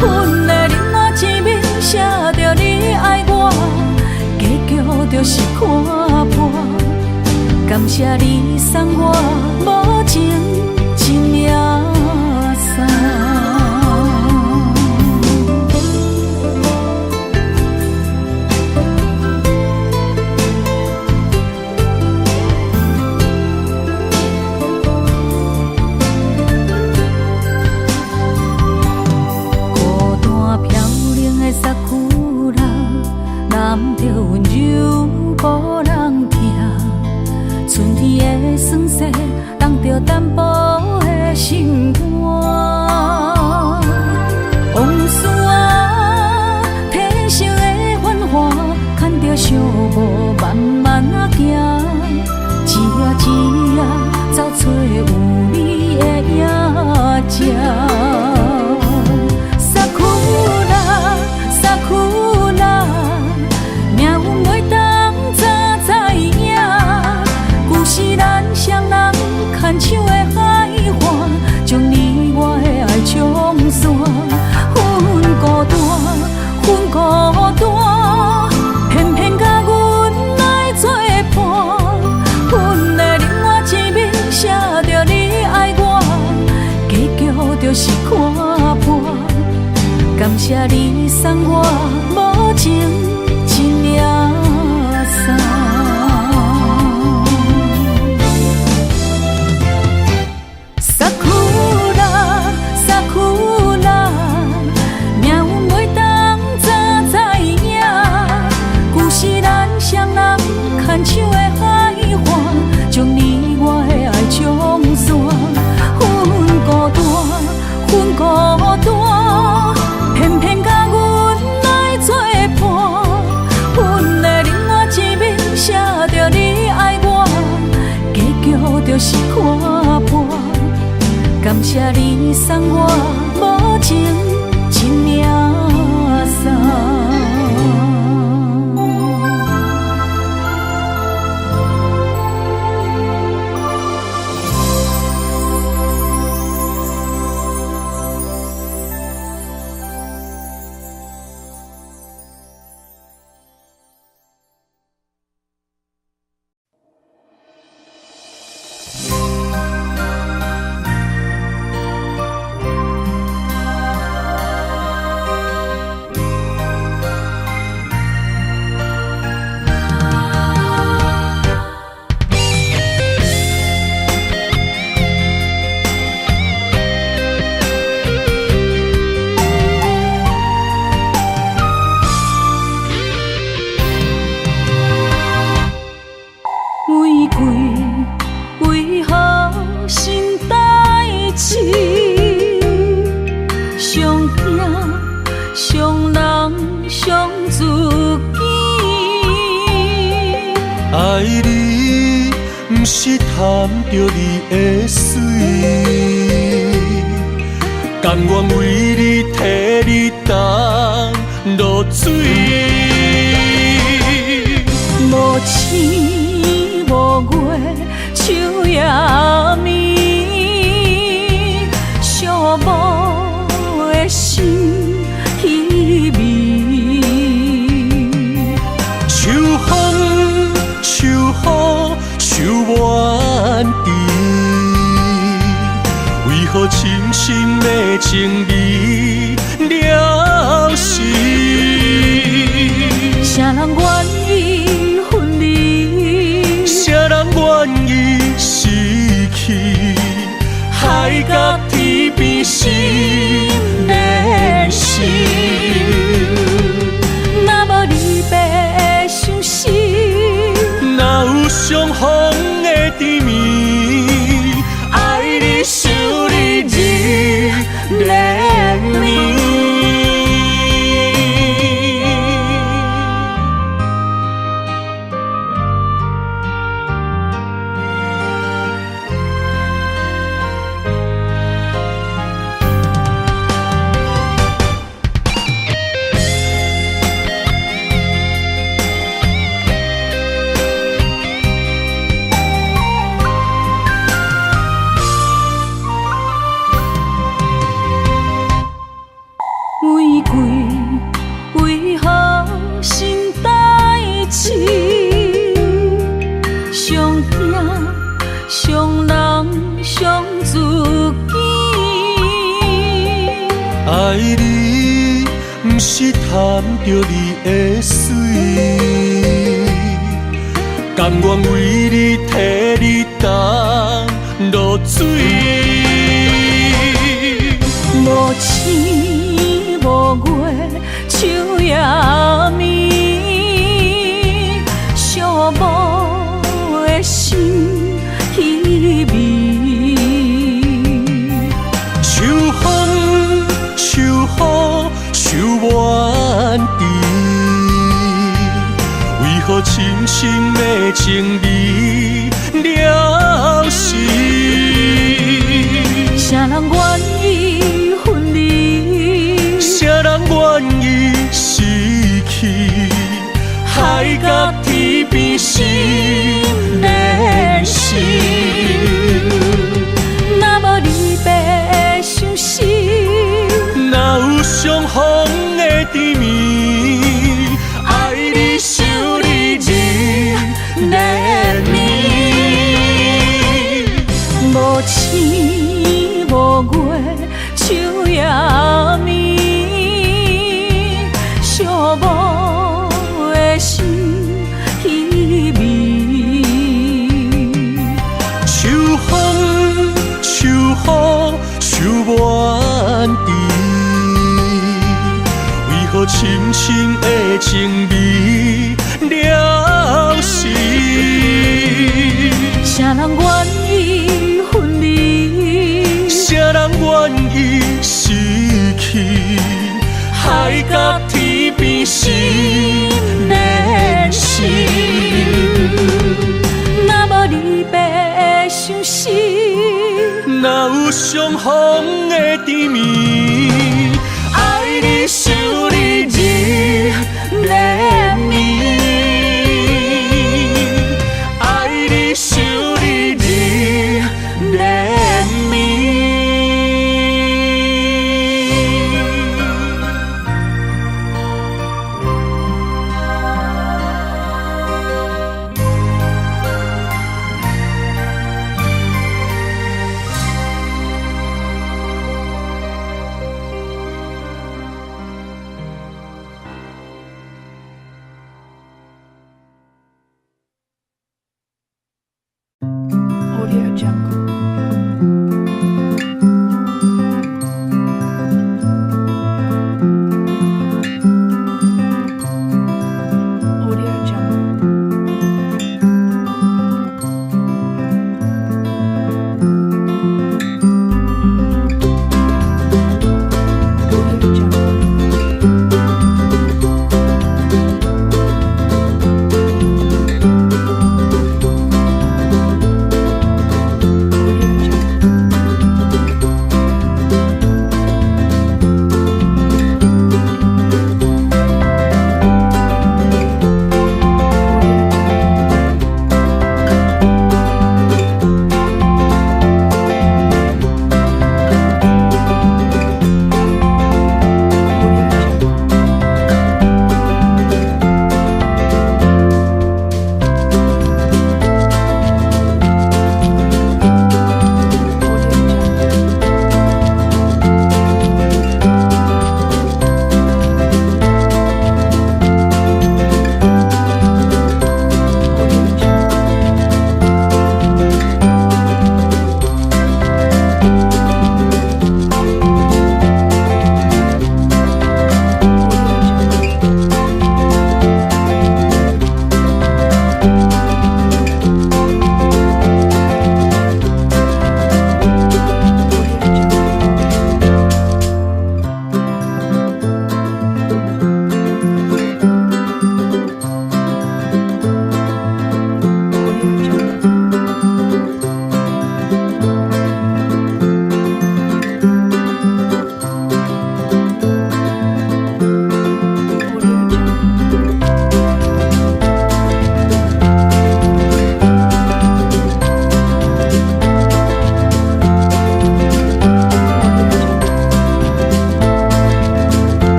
Speaker 1: 阮的冷眼前面写着你爱我，结局就是看破。感谢你送我无情一领衫。萨库拉，揽着温柔无人听。春天的酸涩，冻着淡薄的心肝。往事啊，褪色的繁华，牵着小雾慢慢啊行。谢你送我无情一领衫。萨库拉，萨库拉，命运袂当早知影，旧时咱双人牵手的海岸，将你我的爱冲散，分孤单，分孤单，偏偏甲阮来作伴。阮的另外一面写着你爱我，结局就是看破。感谢你送我无情一领衫。
Speaker 3: 爱你，不是贪着你的水，甘愿为你替你担落水。
Speaker 1: 无星无月，秋夜暝，寂寞的心稀微。
Speaker 3: 秋风，秋雨，秋怨滴，为何深深的情义了时？
Speaker 1: 啥人愿意分离？
Speaker 3: 啥人愿意失去？海角天边心连心。
Speaker 1: 若无离别伤心，
Speaker 3: 哪有相逢的甜蜜？爱你想你日连绵。
Speaker 1: 为何心代志？上惊上人上自己。
Speaker 3: 爱你，不是贪着你的水，甘愿为你替你担落水。
Speaker 1: 无星无月，秋夜暝，寂寞的心稀微。
Speaker 3: 秋风，秋雨，秋怨滴，为何深深的情义了时？
Speaker 1: 啥人愿意分离？
Speaker 3: 啥人愿意失去？海角天边心连心。
Speaker 1: 若无离别伤心，
Speaker 3: 哪有相逢的甜蜜？爱你想你日连绵。
Speaker 1: 无星无月，秋夜暝，
Speaker 3: 深深的情味了时，
Speaker 1: 啥人愿意分离？
Speaker 3: 谁人愿意失去？海角天边心连心。
Speaker 1: 若无离别的相思，
Speaker 3: 若有相逢